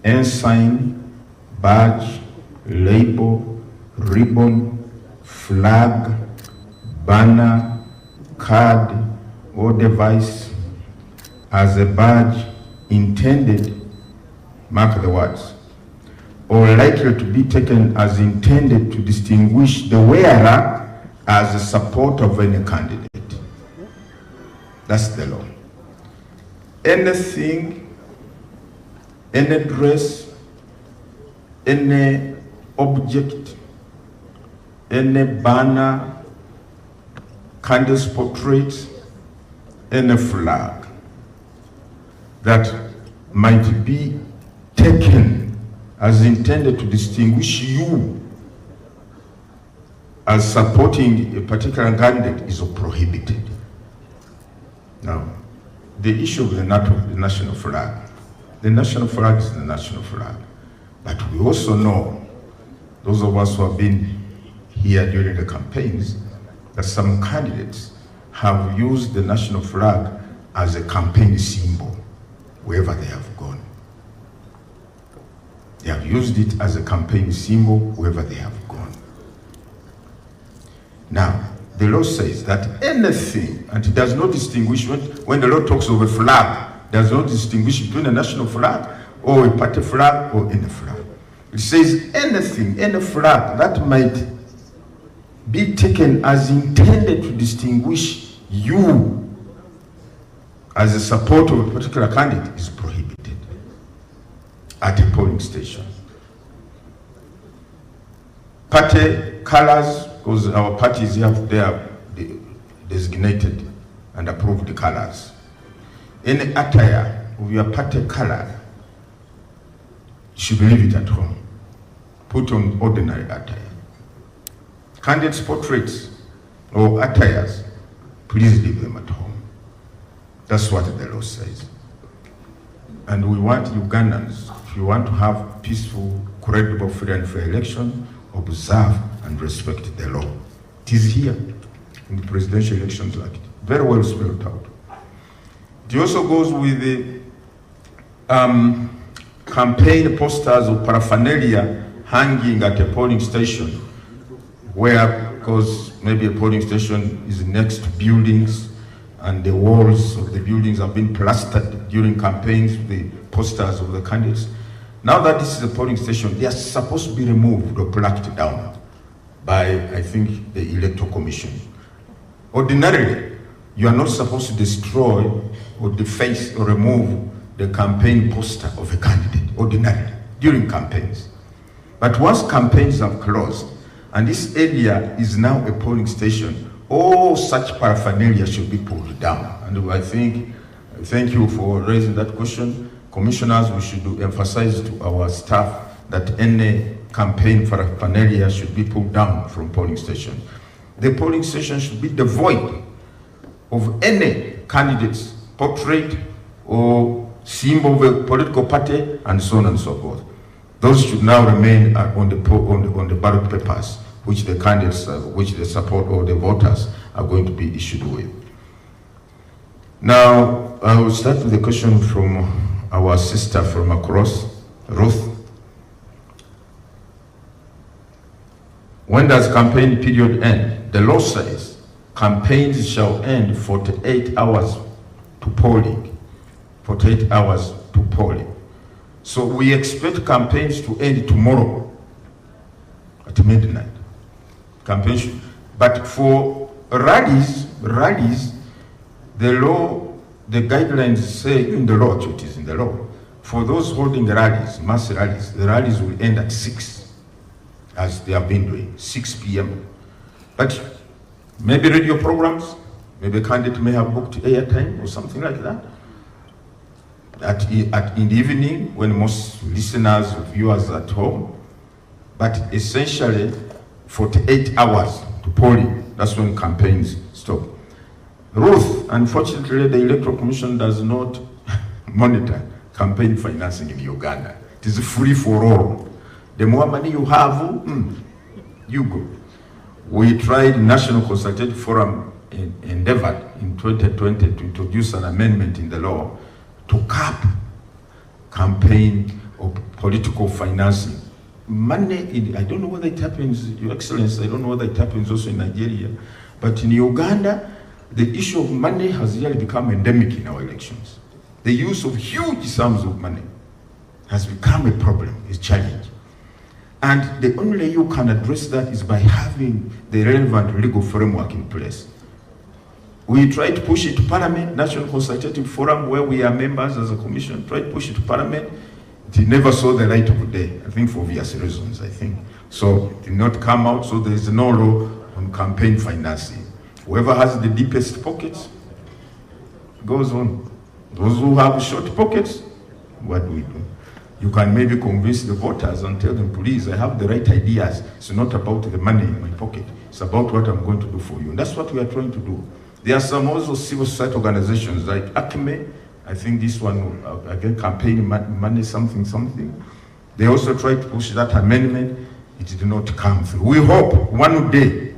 ensign, badge, label, ribbon, flag, banner, card, or device as a badge intended, mark the words, or likely to be taken as intended to distinguish the wearer as a supporter of any candidate. That's the law. Anything, any dress, any object, any banner, candidate's portrait, any flag that might be taken as intended to distinguish you as supporting a particular candidate is prohibited. Now, the issue of the national flag. The national flag is the national flag. But we also know, those of us who have been here during the campaigns, that some candidates have used the national flag as a campaign symbol wherever they have gone. They have used it as a campaign symbol wherever they have gone. Now, the law says that anything, and it does not distinguish, when the law talks of a flag, does not distinguish between a national flag or a party flag or any flag. It says anything, any flag that might be taken as intended to distinguish you as a supporter of a particular candidate is prohibited at a polling station. Party colors, because our parties have their designated and approved colors. Any attire of your party color, you should leave it at home. Put on ordinary attire. Candidates' portraits or attires, please leave them at home. That's what the law says. And we want Ugandans, if you want to have peaceful, credible, free and fair election, observe and respect the law. It is here in the Presidential Elections Act, very well spelled out. It also goes with the campaign posters or paraphernalia hanging at a polling station, where, because maybe a polling station is next to buildings and the walls of the buildings have been plastered during campaigns with the posters of the candidates. Now that this is a polling station, they are supposed to be removed or plaqued down by, I think, the Electoral Commission. Ordinarily, you are not supposed to destroy or deface or remove the campaign poster of a candidate, ordinarily, during campaigns. But once campaigns have closed, and this area is now a polling station, all such paraphernalia should be pulled down. And I think, thank you for raising that question. Commissioners, we should emphasize to our staff that any campaign paraphernalia should be pulled down from polling stations. The polling station should be devoid of any candidate's portrait or symbol of a political party, and so on and so forth. Those should now remain on the ballot papers, which the candidates, which the support or the voters are going to be issued with. Now, I will start with a question from our sister from across, Ruth. When does campaign period end? The law says campaigns shall end 48 hours to polling. 48 hours to polling. So we expect campaigns to end tomorrow at midnight. Campaigns, but for rallies, the law, the guidelines say in the law, it is in the law. For those holding rallies, mass rallies, the rallies will end at 6, as they have been doing, 6 p.m. But maybe radio programs, maybe a candidate may have booked airtime or something like that. In the evening, when most listeners, viewers are at home, but essentially 48 hours to polling, that's when campaigns stop. Ruth, unfortunately, the Electoral Commission does not monitor campaign financing in Uganda. It is free for all. The more money you have, you go. We tried, National Consultative Forum endeavored in 2020 to introduce an amendment in the law to cap campaign or political financing. Money, I don't know whether it happens, Your Excellency, I don't know whether it happens also in Nigeria, but in Uganda, the issue of money has really become endemic in our elections. The use of huge sums of money has become a problem, a challenge. And the only way you can address that is by having the relevant legal framework in place. We tried to push it to Parliament, National Consultative Forum, where we are members as a commission, tried to push it to Parliament. It never saw the light of day, I think for obvious reasons, I think. So it did not come out, so there is no law on campaign financing. Whoever has the deepest pockets goes on. Those who have short pockets, what do we do? You can maybe convince the voters and tell them, please, I have the right ideas. It's not about the money in my pocket. It's about what I'm going to do for you. And that's what we are trying to do. There are some also civil society organizations like ACME. I think this one, again, campaign money something. They also tried to push that amendment. It did not come through. We hope one day,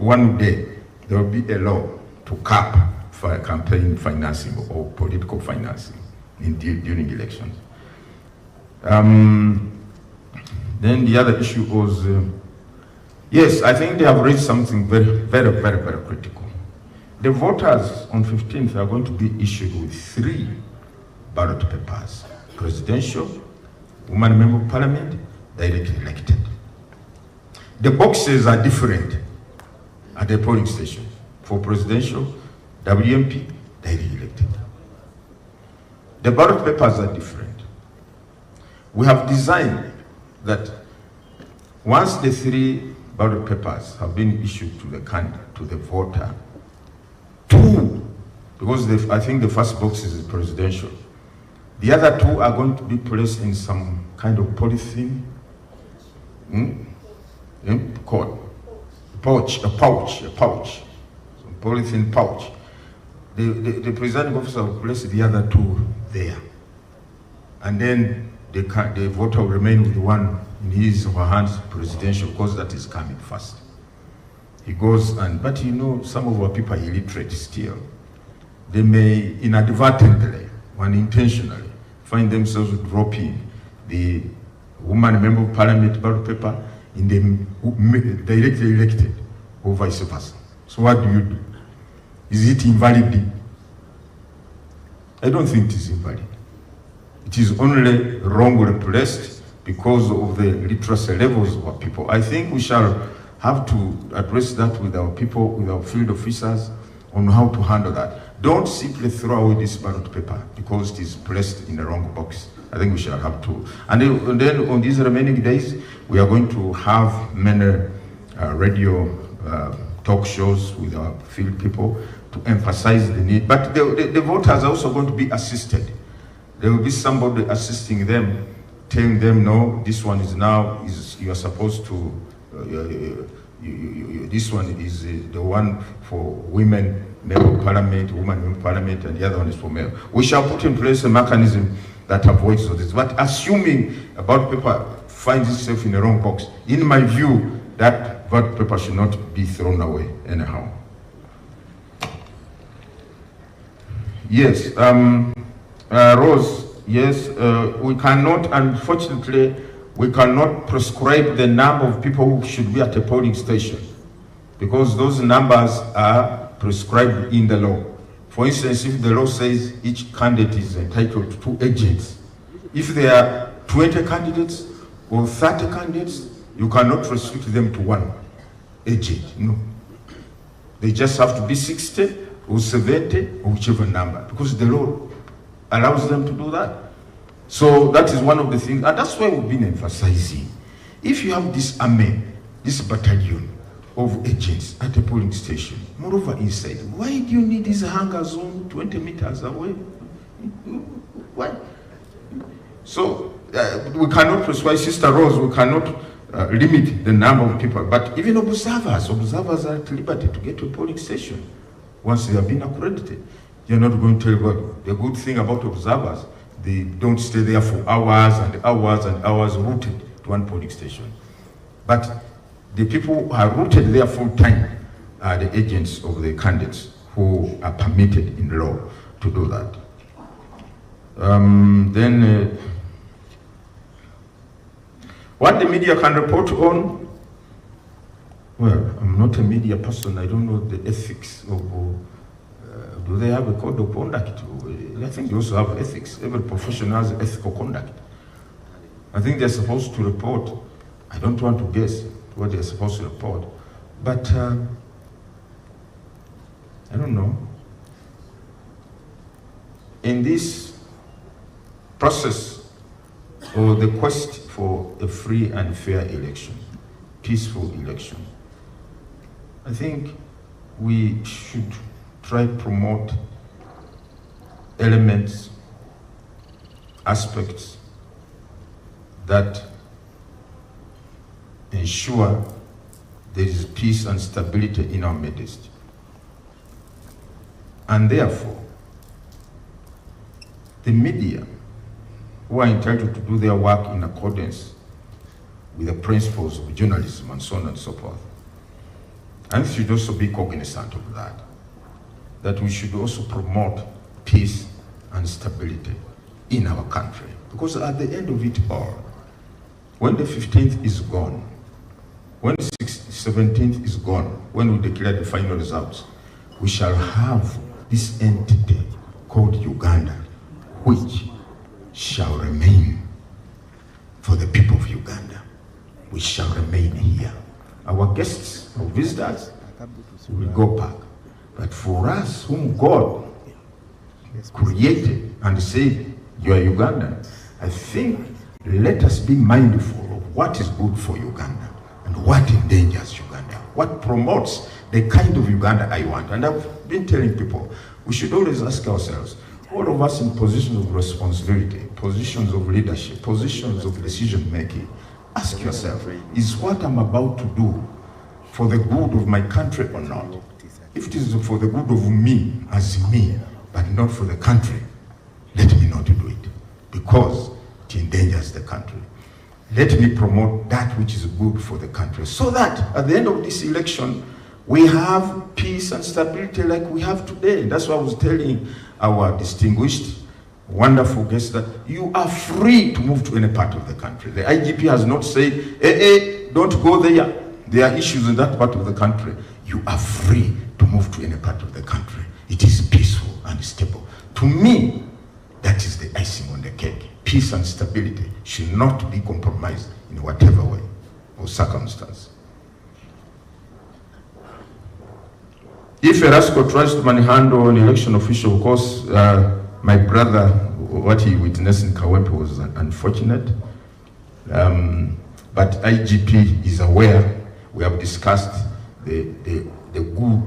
there will be a law to cap for campaign financing or political financing during elections. Then the other issue was, yes, I think they have raised something very critical. The voters on 15th are going to be issued with 3 ballot papers: presidential, woman member of parliament, directly elected. The boxes are different at the polling station. For presidential, WMP, directly elected. The ballot papers are different. We have designed that once the 3 ballot papers have been issued to the candidate, to the voter, 2, because I think the first box is presidential. The other 2 are going to be placed in some kind of polythene, pouch, some polythene pouch. The presiding officer will place the other 2 there. And then the voter will remain with one in his or her hands, presidential, because that is coming first. He goes but you know, some of our people are illiterate still. They may inadvertently, unintentionally, find themselves dropping the woman member of parliament ballot paper in the directly elected or vice versa. So what do? Is it invalid? I don't think it is invalid. It is only wrongly placed because of the literacy levels of our people. I think we shall have to address that with our people, with our field officers, on how to handle that. Don't simply throw away this ballot paper because it is placed in the wrong box. I think we shall have to. And then on these remaining days, we are going to have many radio talk shows with our field people to emphasize the need. But the voters are also going to be assisted. There will be somebody assisting them, telling them, no, this one is now, you are supposed to, this one is the one for women, member of parliament, woman member of parliament, and the other one is for male. We shall put in place a mechanism that avoids all this. But assuming a ballot paper finds itself in the wrong box, in my view, that ballot paper should not be thrown away anyhow. Yes, Rose, yes, we cannot, unfortunately, we cannot prescribe the number of people who should be at a polling station because those numbers are prescribed in the law. For instance, if the law says each candidate is entitled to 2 agents, if there are 20 candidates or 30 candidates, you cannot restrict them to one agent, no. They just have to be 60 or 70 or whichever number, because the law allows them to do that. So that is one of the things, and that's why we've been emphasizing. If you have this army, this battalion of agents at a polling station, moreover inside, why do you need this hangar zone 20 meters away? Why? So we cannot persuade Sister Rose, we cannot limit the number of people, but even observers are at liberty to get to a polling station once they have been accredited. You're not going to tell what the good thing about observers, they don't stay there for hours and hours and hours rooted to one polling station. But the people who are rooted there full time are the agents of the candidates who are permitted in law to do that. What the media can report on, well, I'm not a media person, I don't know the ethics of, do they have a code of conduct? I think they also have ethics. Every profession has ethical conduct. I think they're supposed to report. I don't want to guess what they're supposed to report, but I don't know. In this process, or the quest for a free and fair election, peaceful election, I think we should try to promote elements, aspects that ensure there is peace and stability in our midst. And therefore, the media, who are entitled to do their work in accordance with the principles of journalism and so on and so forth, and should also be cognizant of that we should also promote peace and stability in our country. Because at the end of it all, when the 15th is gone, when the 17th is gone, when we declare the final results, we shall have this entity called Uganda, which shall remain for the people of Uganda. We shall remain here. Our guests, our visitors, will go back. But for us, whom God created and said, you are Ugandan, I think let us be mindful of what is good for Uganda and what endangers Uganda, what promotes the kind of Uganda I want. And I've been telling people, we should always ask ourselves, all of us in positions of responsibility, positions of leadership, positions of decision making, ask yourself, is what I'm about to do for the good of my country or not? If it is for the good of me as me, but not for the country, let me not do it, because it endangers the country. Let me promote that which is good for the country, so that at the end of this election, we have peace and stability like we have today. That's why I was telling our distinguished, wonderful guests that you are free to move to any part of the country. The IGP has not said, don't go there. There are issues in that part of the country. You are free to move to any part of the country. It is peaceful and stable. To me, that is the icing on the cake. Peace and stability should not be compromised in whatever way or circumstance. If a rascal tries to manhandle an election official, of course, my brother, what he witnessed in Kawempe was unfortunate. But IGP is aware. We have discussed the good,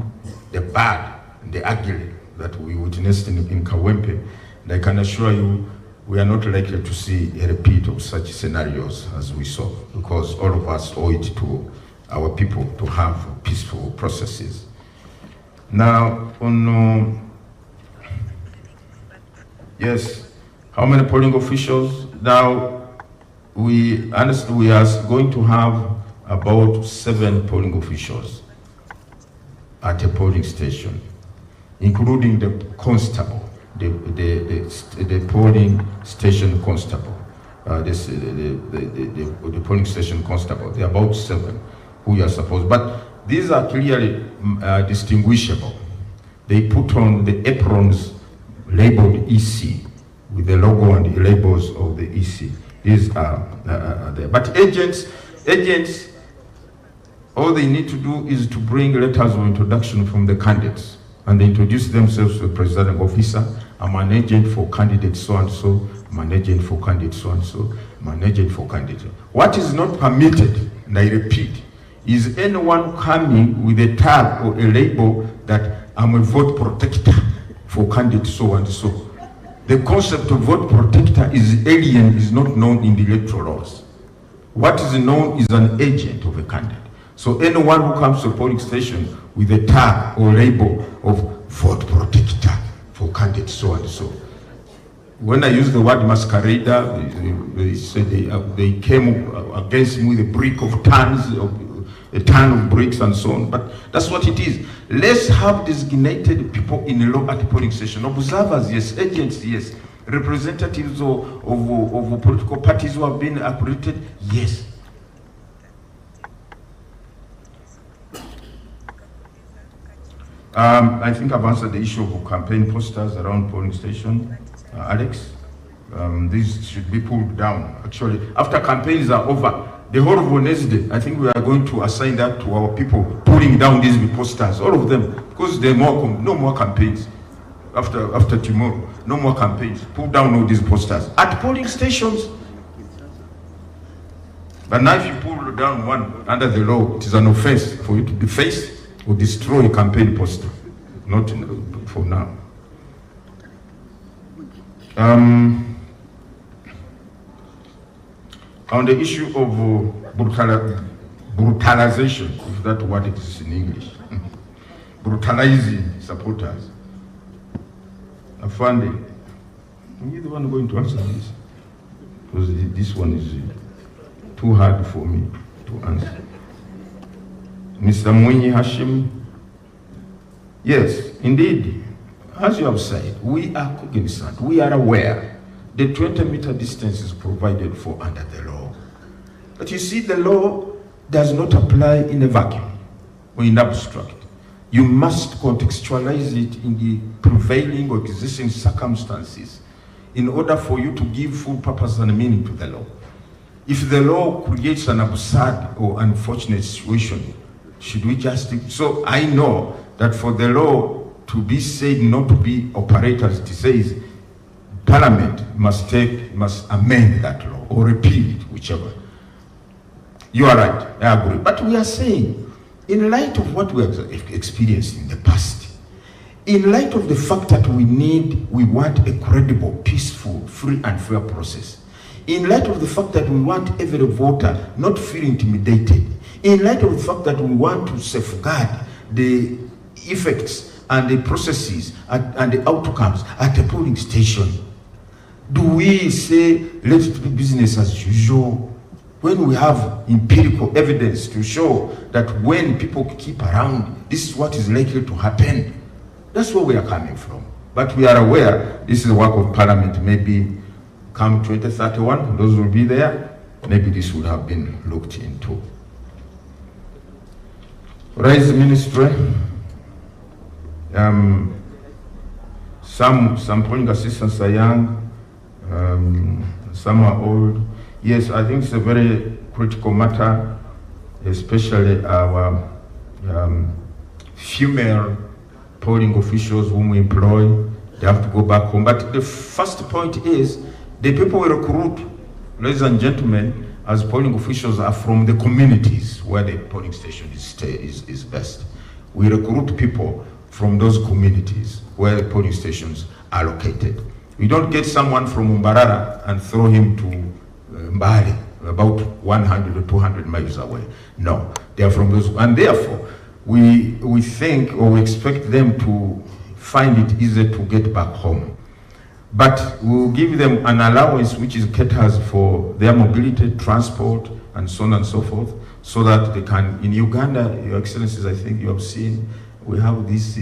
the bad, the ugly that we witnessed in Kawempe. And I can assure you, we are not likely to see a repeat of such scenarios as we saw, because all of us owe it to our people to have peaceful processes. Now, on yes, how many polling officials? Now, we understand we are going to have about 7 polling officials at a polling station, including the constable, the polling station constable, the polling station constable. There are about 7 who are supposed, but these are clearly distinguishable. They put on the aprons labeled EC with the logo and the labels of the EC. is there. But agents, all they need to do is to bring letters of introduction from the candidates, and they introduce themselves to the presiding officer. I'm an agent for candidate so-and-so, I'm an agent for candidate so-and-so, I'm an agent for candidate. What is not permitted, and I repeat, is anyone coming with a tag or a label that I'm a vote protector for candidate so-and-so. The concept of vote protector is alien, is not known in the electoral laws. What is known is an agent of a candidate. So anyone who comes to a polling station with a tag or label of vote protector for candidate so-and-so. When I use the word masquerader, they said they came against me with a brick of tons, a ton of bricks and so on, but that's what it is. Let's have designated people in law at the polling station. Observers, yes. Agents, yes. Representatives of political parties who have been accredited, yes. I think I've answered the issue of campaign posters around polling station, Alex. These should be pulled down. Actually, after campaigns are over, the whole of Wednesday, I think we are going to assign that to our people pulling down these posters, all of them, because there are no more campaigns. After tomorrow, no more campaigns. Pull down all these posters at polling stations. But now if you pull down one under the law, it is an offense for you to deface or destroy a campaign poster. Not for now. On the issue of brutalization, if that word exists in English, brutalizing supporters. Afande, you're the one going to answer this, because this one is too hard for me to answer. Mr. Mwenye Hashim, yes, indeed, as you have said, we are cognizant, we are aware the 20-meter distance is provided for under the law. But you see, the law does not apply in a vacuum or in abstract. You must contextualize it in the prevailing or existing circumstances in order for you to give full purpose and meaning to the law. If the law creates an absurd or unfortunate situation, should we just... So I know that for the law to be said not to be operators, it says Parliament must amend that law or repeal it, whichever. You are right, I agree. But we are saying, in light of what we have experienced in the past, in light of the fact that we want a credible, peaceful, free and fair process, in light of the fact that we want every voter not feel intimidated, in light of the fact that we want to safeguard the effects and the processes and the outcomes at a polling station, do we say, let it be business as usual, when we have empirical evidence to show that when people keep around, this is what is likely to happen? That's where we are coming from. But we are aware this is the work of Parliament. Maybe come 2031, those will be there. Maybe this would have been looked into. Rice Ministry. Some polling assistants are young. Some are old. Yes, I think it's a very critical matter, especially our female polling officials whom we employ. They have to go back home. But the first point is, the people we recruit, ladies and gentlemen, as polling officials are from the communities where the polling station is best. We recruit people from those communities where the polling stations are located. We don't get someone from Mbarara and throw him to Mbali, about 100 or 200 miles away. No, they are from those, and therefore we think or we expect them to find it easier to get back home. But we'll give them an allowance which is caters for their mobility, transport, and so on and so forth, so that they can, in Uganda, Your Excellencies, I think you have seen, we have this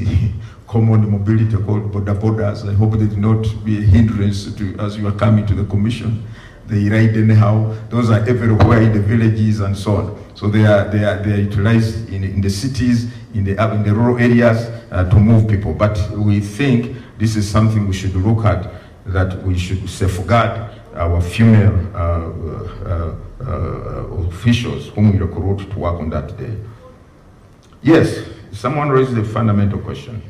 common mobility called border borders. I hope they do not be a hindrance to, as you are coming to the commission. They ride anyhow. Those are everywhere in the villages and so on. So they are utilized in the cities, in the rural areas to move people. But we think this is something we should look at, that we should safeguard our female officials whom we recruit to work on that day. Yes, someone raised a fundamental question.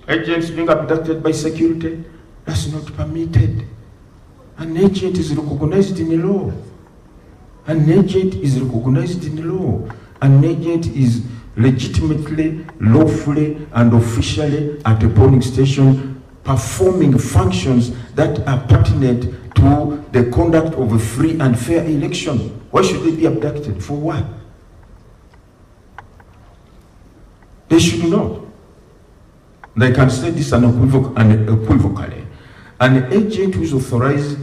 Agents being abducted by security, that's not permitted. An agent is recognized in the law. An agent is recognized in the law. An agent is legitimately, lawfully, and officially at a polling station performing functions that are pertinent to the conduct of a free and fair election. Why should they be abducted? For what? They should not. They can say this unequivocally. An agent who is authorized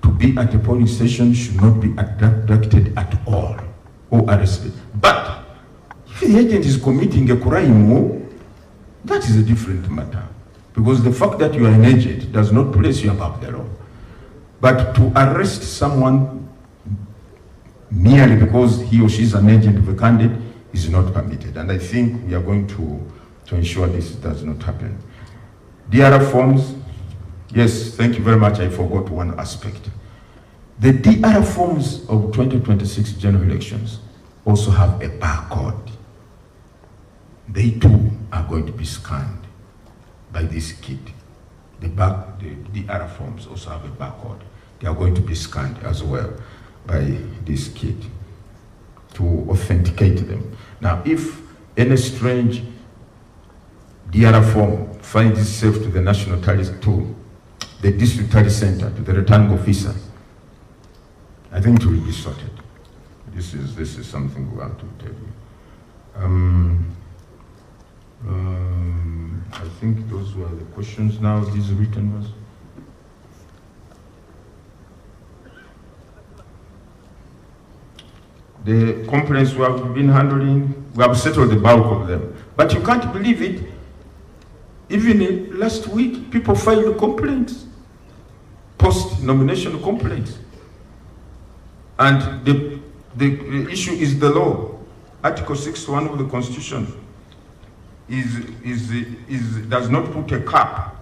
to be at a polling station should not be abducted at all or arrested. But if the agent is committing a crime, that is a different matter. Because the fact that you are an agent does not place you above the law. But to arrest someone merely because he or she is an agent of a candidate is not permitted. And I think we are going to ensure this does not happen. The other forms, yes, thank you very much. I forgot one aspect. The DR forms of 2026 general elections also have a barcode. They too are going to be scanned by this kit. The DR forms also have a barcode. They are going to be scanned as well by this kit to authenticate them. Now, if any strange DR form finds itself to the National Tally, to the District Tally Center, to the returning officer, I think it will be sorted. This is something we want to tell you. I think those were the questions. Now these written ones. The complaints we have been handling, we have settled the bulk of them. But you can't believe it. Even last week, people filed complaints, post-nomination complaints. And the issue is the law. Article 61 of the Constitution does not put a cap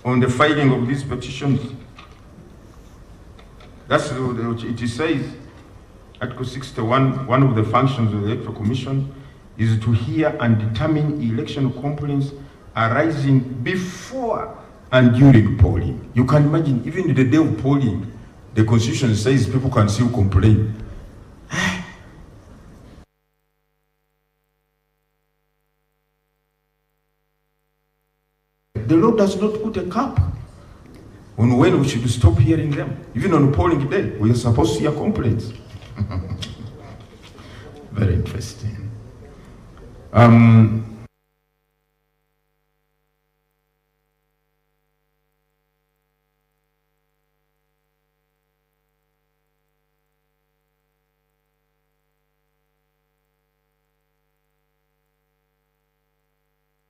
on the filing of these petitions. That's what it says. Article 61, one of the functions of the Electoral Commission is to hear and determine election complaints arising before and during polling. You can imagine, even the day of polling, the Constitution says people can still complain. The law does not put a cap on when we should stop hearing them. Even on polling day, we are supposed to hear complaints. Very interesting.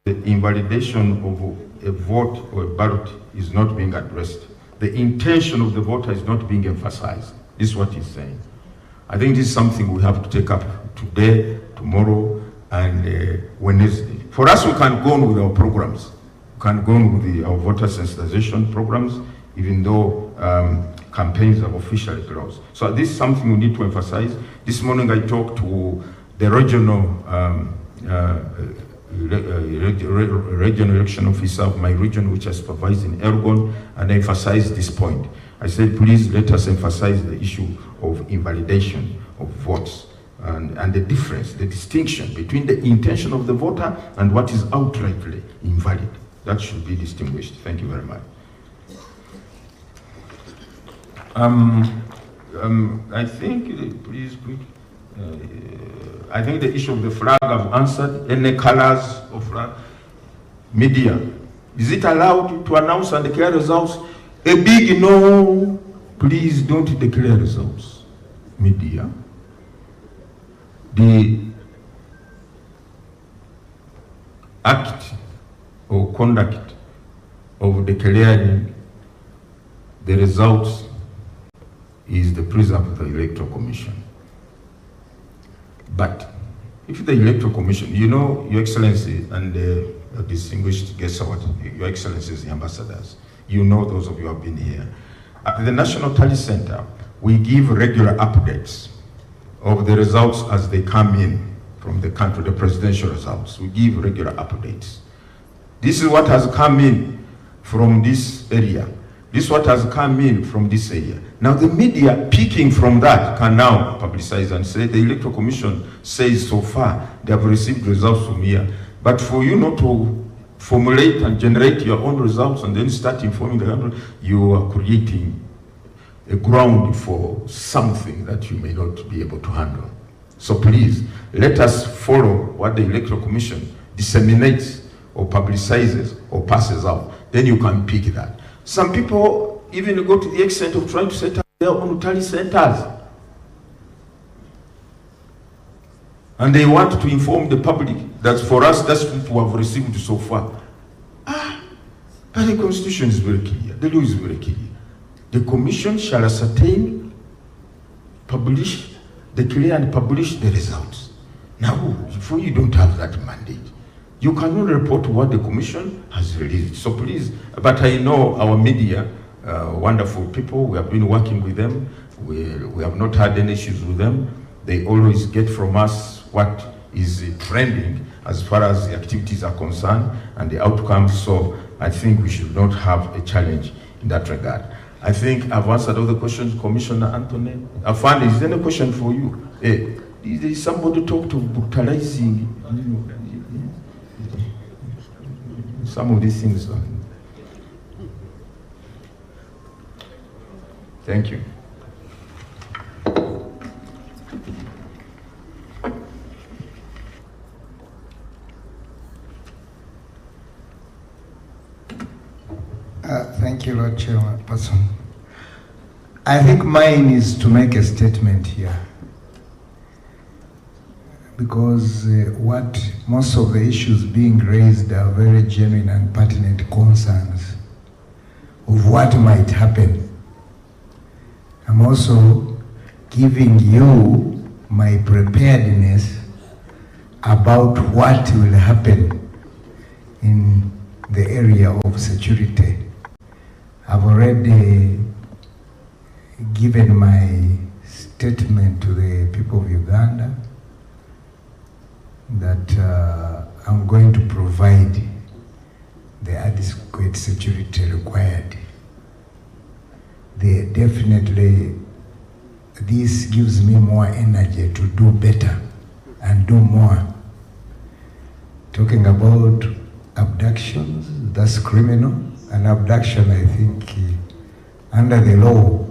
The invalidation of a vote or a ballot is not being addressed. The intention of the voter is not being emphasized. This is what he's saying. I think this is something we have to take up today, tomorrow, and Wednesday. For us, we can go on with our programs. We can go on with our voter sensitization programs, even though campaigns are officially closed. So this is something we need to emphasize. This morning I talked to the regional regional election officer of my region, which I supervise in Elgon, and I emphasized this point. I said, please let us emphasize the issue of invalidation of votes and the difference, the distinction between the intention of the voter and what is outrightly invalid. That should be distinguished. Thank you very much. I think, please, I think the issue of the flag I've answered. Any colors of flag? Media. Is it allowed to announce and declare results? A big no. Please don't declare results. Media. The act or conduct of declaring the results is the preserve of the Electoral Commission. But if the Electoral Commission, you know, Your Excellency and the distinguished guests, Your Excellencies, the ambassadors, You know, those of you who have been here. At the National Tally Center, we give regular updates of the results as they come in from the country, the presidential results. We give regular updates. This is what has come in from this area. This is what has come in from this area. Now the media, picking from that, can now publicize and say the Electoral Commission says so far they have received results from here. But for you not to formulate and generate your own results and then start informing the country, you are creating a ground for something that you may not be able to handle. So please, let us follow what the Electoral Commission disseminates or publicizes or passes out. Then you can pick that. Some people even go to the extent of trying to set up their own tally centers. And they want to inform the public that for us, that's what we have received so far. But the Constitution is very clear. The law is very clear. The Commission shall ascertain, publish, declare and publish the results. Now, before you don't have that mandate, you cannot report what the Commission has released. So please, but I know our media, wonderful people, we have been working with them. We have not had any issues with them. They always get from us what is trending as far as the activities are concerned and the outcomes. So I think we should not have a challenge in that regard. I think I've answered all the questions, Commissioner Anthony. Afande, is there any question for you? Is somebody talk to brutalizing some of these things? Thank you. Thank you, Lord Chairperson. I think mine is to make a statement here, because what most of the issues being raised are very genuine and pertinent concerns of what might happen. I'm also giving you my preparedness about what will happen in the area of security. I've already given my statement to the people of Uganda that I'm going to provide the adequate security required. Definitely, this gives me more energy to do better and do more. Talking about abductions, that's criminal. An abduction, I think, under the law,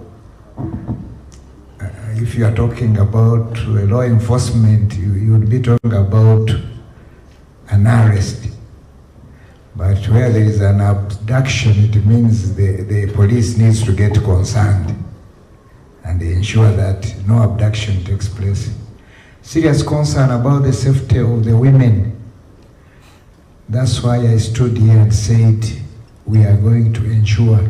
if you are talking about law enforcement, you would be talking about an arrest. But where there is an abduction, it means the police needs to get concerned and ensure that no abduction takes place. Serious concern about the safety of the women. That's why I stood here and said, we are going to ensure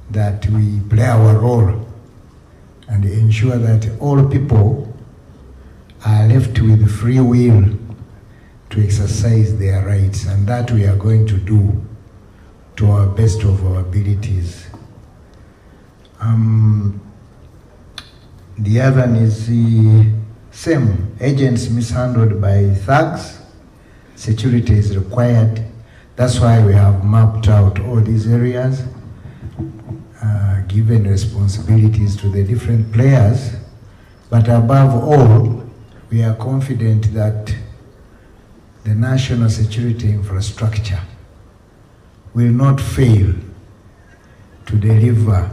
that we play our role and ensure that all people are left with free will to exercise their rights, and that we are going to do to our best of our abilities. The other one is the same. Agents mishandled by thugs. Security is required. That's why we have mapped out all these areas, given responsibilities to the different players. But above all, we are confident that the national security infrastructure will not fail to deliver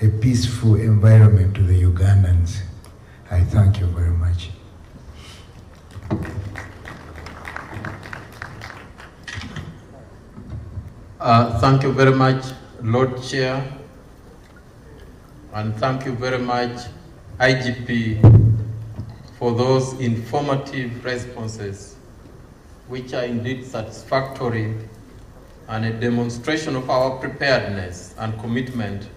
a peaceful environment to the Ugandans. I thank you very much. Thank you very much, Lord Chair, and thank you very much, IGP, for those informative responses, which are indeed satisfactory and a demonstration of our preparedness and commitment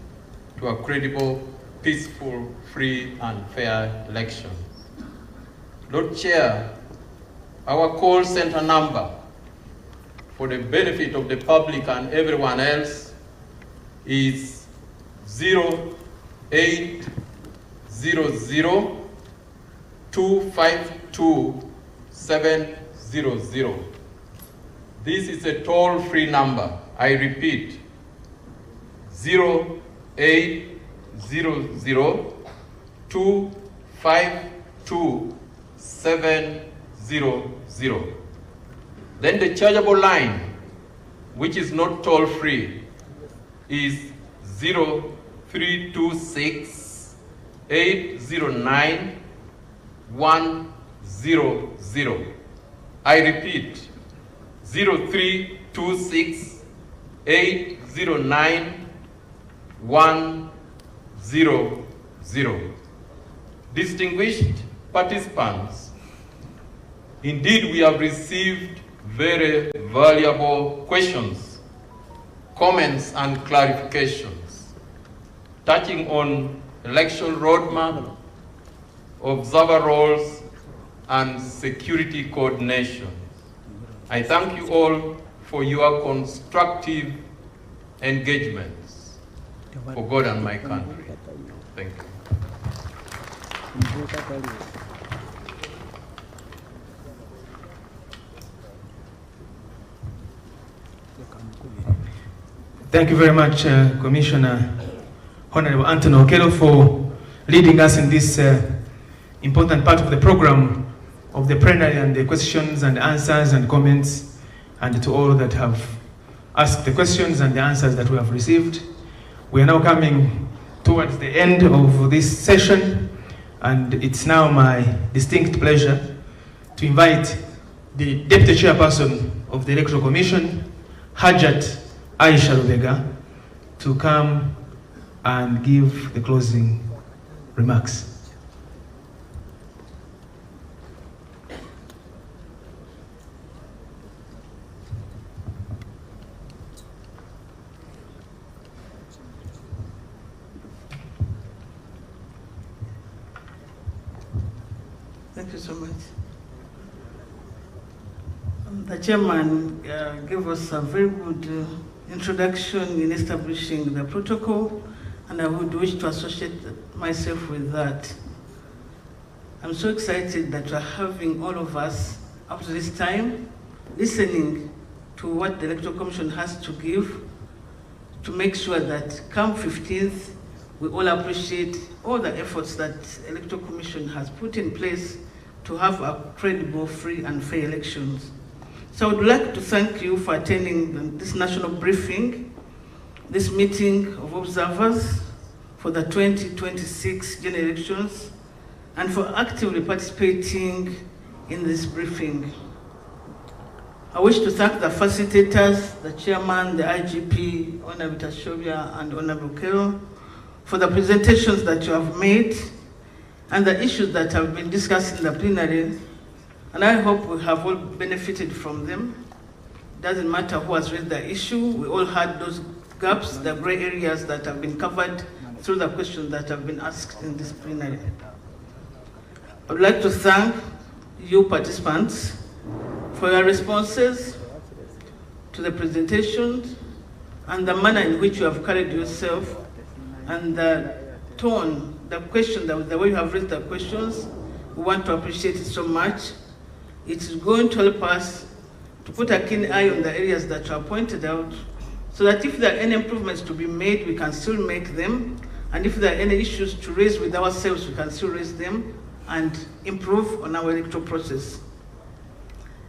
to a credible, peaceful, free, and fair election. Lord Chair, our call center number, for the benefit of the public and everyone else, is 0800-252-700. This is a toll-free number. I repeat, 0800-252-700. Then the chargeable line, which is not toll-free, is 0326-809-100. I repeat, 0326-809-100. Distinguished participants, indeed we have received very valuable questions, comments and clarifications touching on election roadmap, observer roles and security coordination. I thank you all for your constructive engagements for God and my country. Thank you. Thank you very much, Commissioner Honorable Anthony Okello, for leading us in this important part of the program of the plenary and the questions and answers and comments, and to all that have asked the questions and the answers that we have received. We are now coming towards the end of this session, and it's now my distinct pleasure to invite the Deputy Chairperson of the Electoral Commission, Hajat Aisha Rubega, to come and give the closing remarks. Thank you so much. The chairman gave us a very good introduction in establishing the protocol, and I would wish to associate myself with that. I'm so excited that we're having all of us up to this time listening to what the Electoral Commission has to give to make sure that come 15th, we all appreciate all the efforts that the Electoral Commission has put in place to have a credible, free and fair elections. So I would like to thank you for attending this national briefing, this meeting of observers for the 2026 general elections, and for actively participating in this briefing. I wish to thank the facilitators, the chairman, the IGP, Honorable Tashobia and Honorable Okello, for the presentations that you have made and the issues that have been discussed in the plenary. And I hope we have all benefited from them. It doesn't matter who has raised the issue, we all had those gaps, the gray areas that have been covered through the questions that have been asked in this plenary. I would like to thank you participants for your responses to the presentations and the manner in which you have carried yourself and the tone, the question, the way you have raised the questions. We want to appreciate it so much. It's going to help us to put a keen eye on the areas that are pointed out, so that if there are any improvements to be made, we can still make them. And if there are any issues to raise with ourselves, we can still raise them and improve on our electoral process.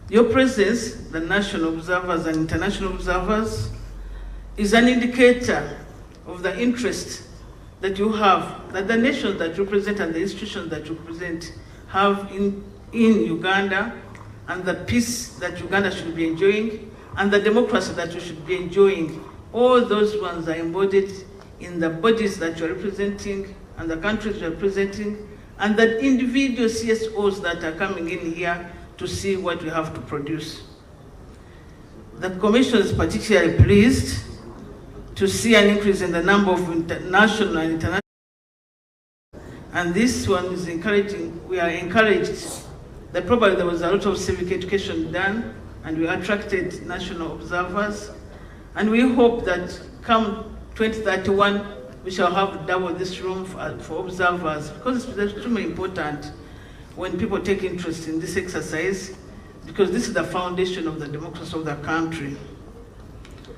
Your presence, the national observers and international observers, is an indicator of the interest that you have, that the nations that you represent and the institutions that you represent have in Uganda, and the peace that Uganda should be enjoying, and the democracy that you should be enjoying. All those ones are embodied in the bodies that you're representing and the countries you're representing, and the individual CSOs that are coming in here to see what we have to produce. The Commission is particularly pleased to see an increase in the number of national and international, and this one is encouraging. We are encouraged that probably there was a lot of civic education done, and we attracted national observers, and we hope that come 2031, we shall have double this room for observers, because it's extremely important when people take interest in this exercise, because this is the foundation of the democracy of the country.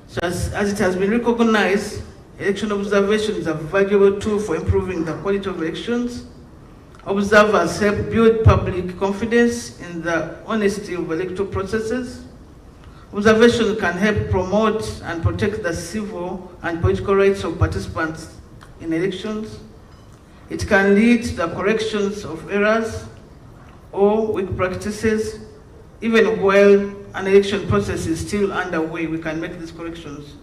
So as it has been recognized, election observation is a valuable tool for improving the quality of elections. Observers help build public confidence in the honesty of electoral processes. Observation can help promote and protect the civil and political rights of participants in elections. It can lead to the corrections of errors or weak practices. Even while an election process is still underway, we can make these corrections.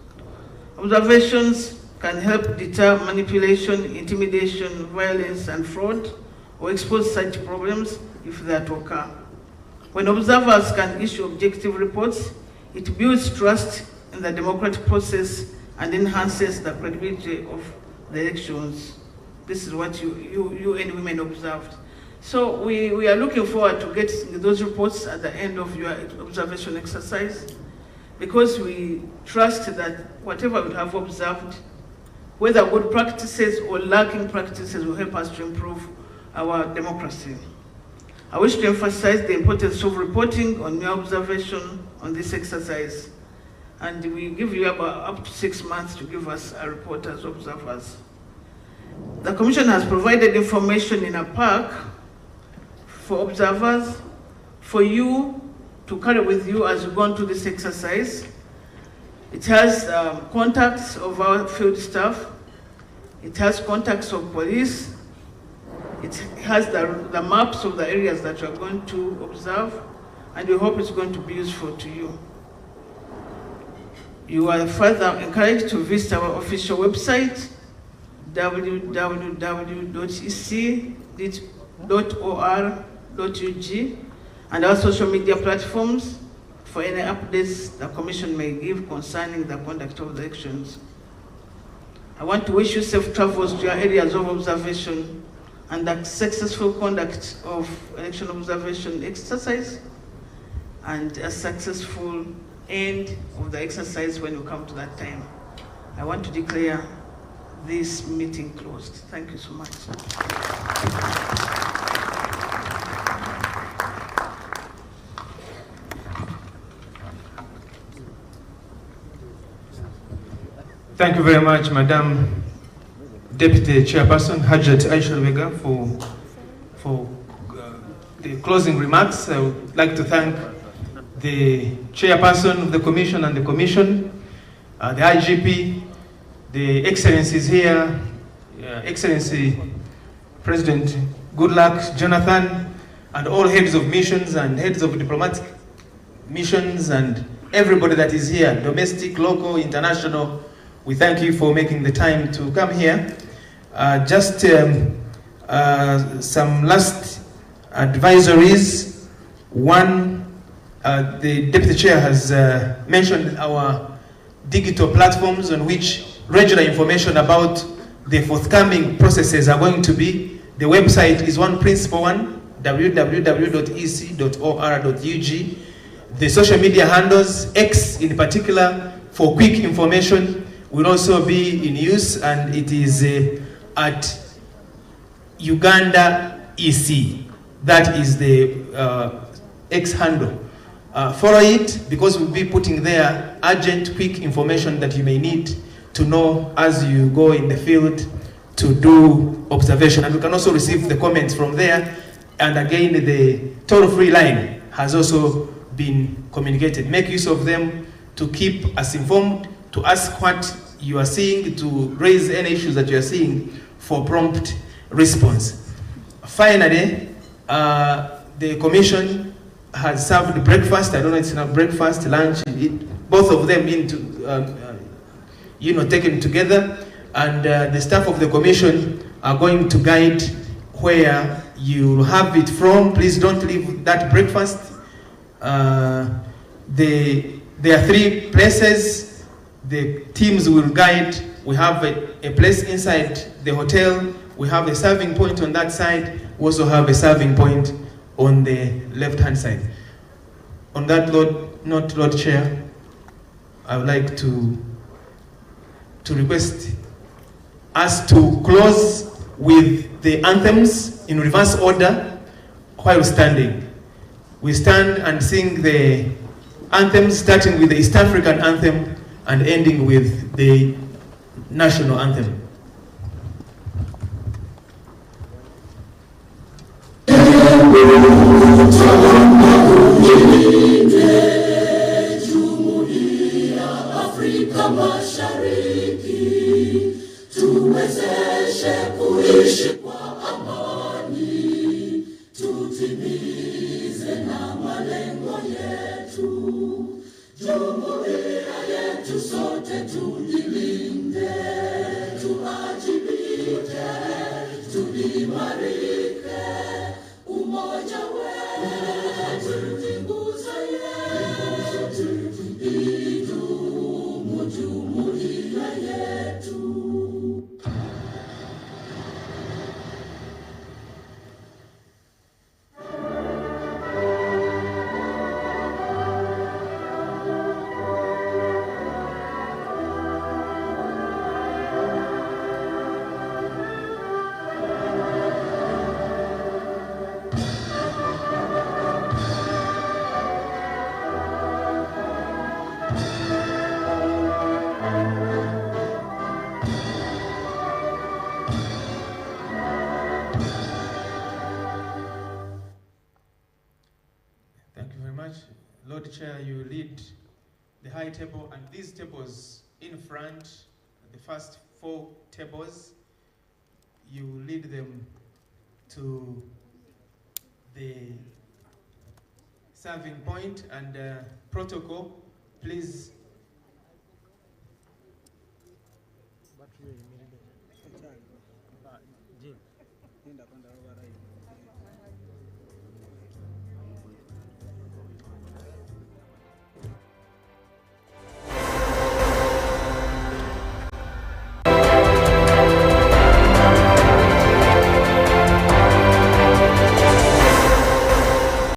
Observations can help deter manipulation, intimidation, violence, and fraud, or expose such problems if they are to occur. When observers can issue objective reports, it builds trust in the democratic process and enhances the credibility of the elections. This is what you and women observed. So we are looking forward to getting those reports at the end of your observation exercise, because we trust that whatever we have observed, whether good practices or lacking practices, will help us to improve our democracy. I wish to emphasize the importance of reporting on your observation on this exercise, and we give you about up to 6 months to give us a report as observers. The Commission has provided information in a pack for observers, for you to carry with you as you go on to this exercise. It has contacts of our field staff, it has contacts of police, it has the maps of the areas that you are going to observe, and we hope it's going to be useful to you. You are further encouraged to visit our official website, www.ec.or.ug, and our social media platforms for any updates the Commission may give concerning the conduct of the elections. I want to wish you safe travels to your areas of observation and the successful conduct of election observation exercise, and a successful end of the exercise when you come to that time. I want to declare this meeting closed. Thank you so much. Thank you very much, Madam Deputy Chairperson Hajat Aisha Vega, for the closing remarks. I would like to thank the Chairperson of the Commission and the Commission, the IGP, the Excellencies here, Excellency President Goodluck Jonathan, and all heads of missions and heads of diplomatic missions and everybody that is here, domestic, local, international. We thank you for making the time to come here. Just some last advisories. One, the Deputy Chair has mentioned our digital platforms on which regular information about the forthcoming processes are going to be. The website is one principal one, www.ec.or.ug. The social media handles, X in particular, for quick information, will also be in use, and it is at Uganda EC. That is the X handle. Follow it, because we'll be putting there urgent, quick information that you may need to know as you go in the field to do observation. And we can also receive the comments from there. And again, the toll-free line has also been communicated. Make use of them to keep us informed, to ask what you are seeing, to raise any issues that you are seeing for prompt response. Finally, the Commission has served breakfast. I don't know, it's not breakfast, lunch, both of them taken together. And the staff of the Commission are going to guide where you have it from. Please don't leave that breakfast. There are 3 places. The teams will guide. We have a place inside the hotel. We have a serving point on that side. We also have a serving point on the left-hand side. On that note, Lord Chair, I would like to to request us to close with the anthems in reverse order while standing. We stand and sing the anthems starting with the East African anthem and ending with the national anthem. Afrika Mashariki, tuwezeshe kuishi kwa amani, tutimize na malengo yetu, jumuiya yetu sote tujilinde, tuajibike, tuimarike, umoja wetu ni nguzo yetu, idumu jumuiya yetu. Lord Chair, you lead the high table, and these tables in front, the first 4 tables, you lead them to the serving point and protocol. Please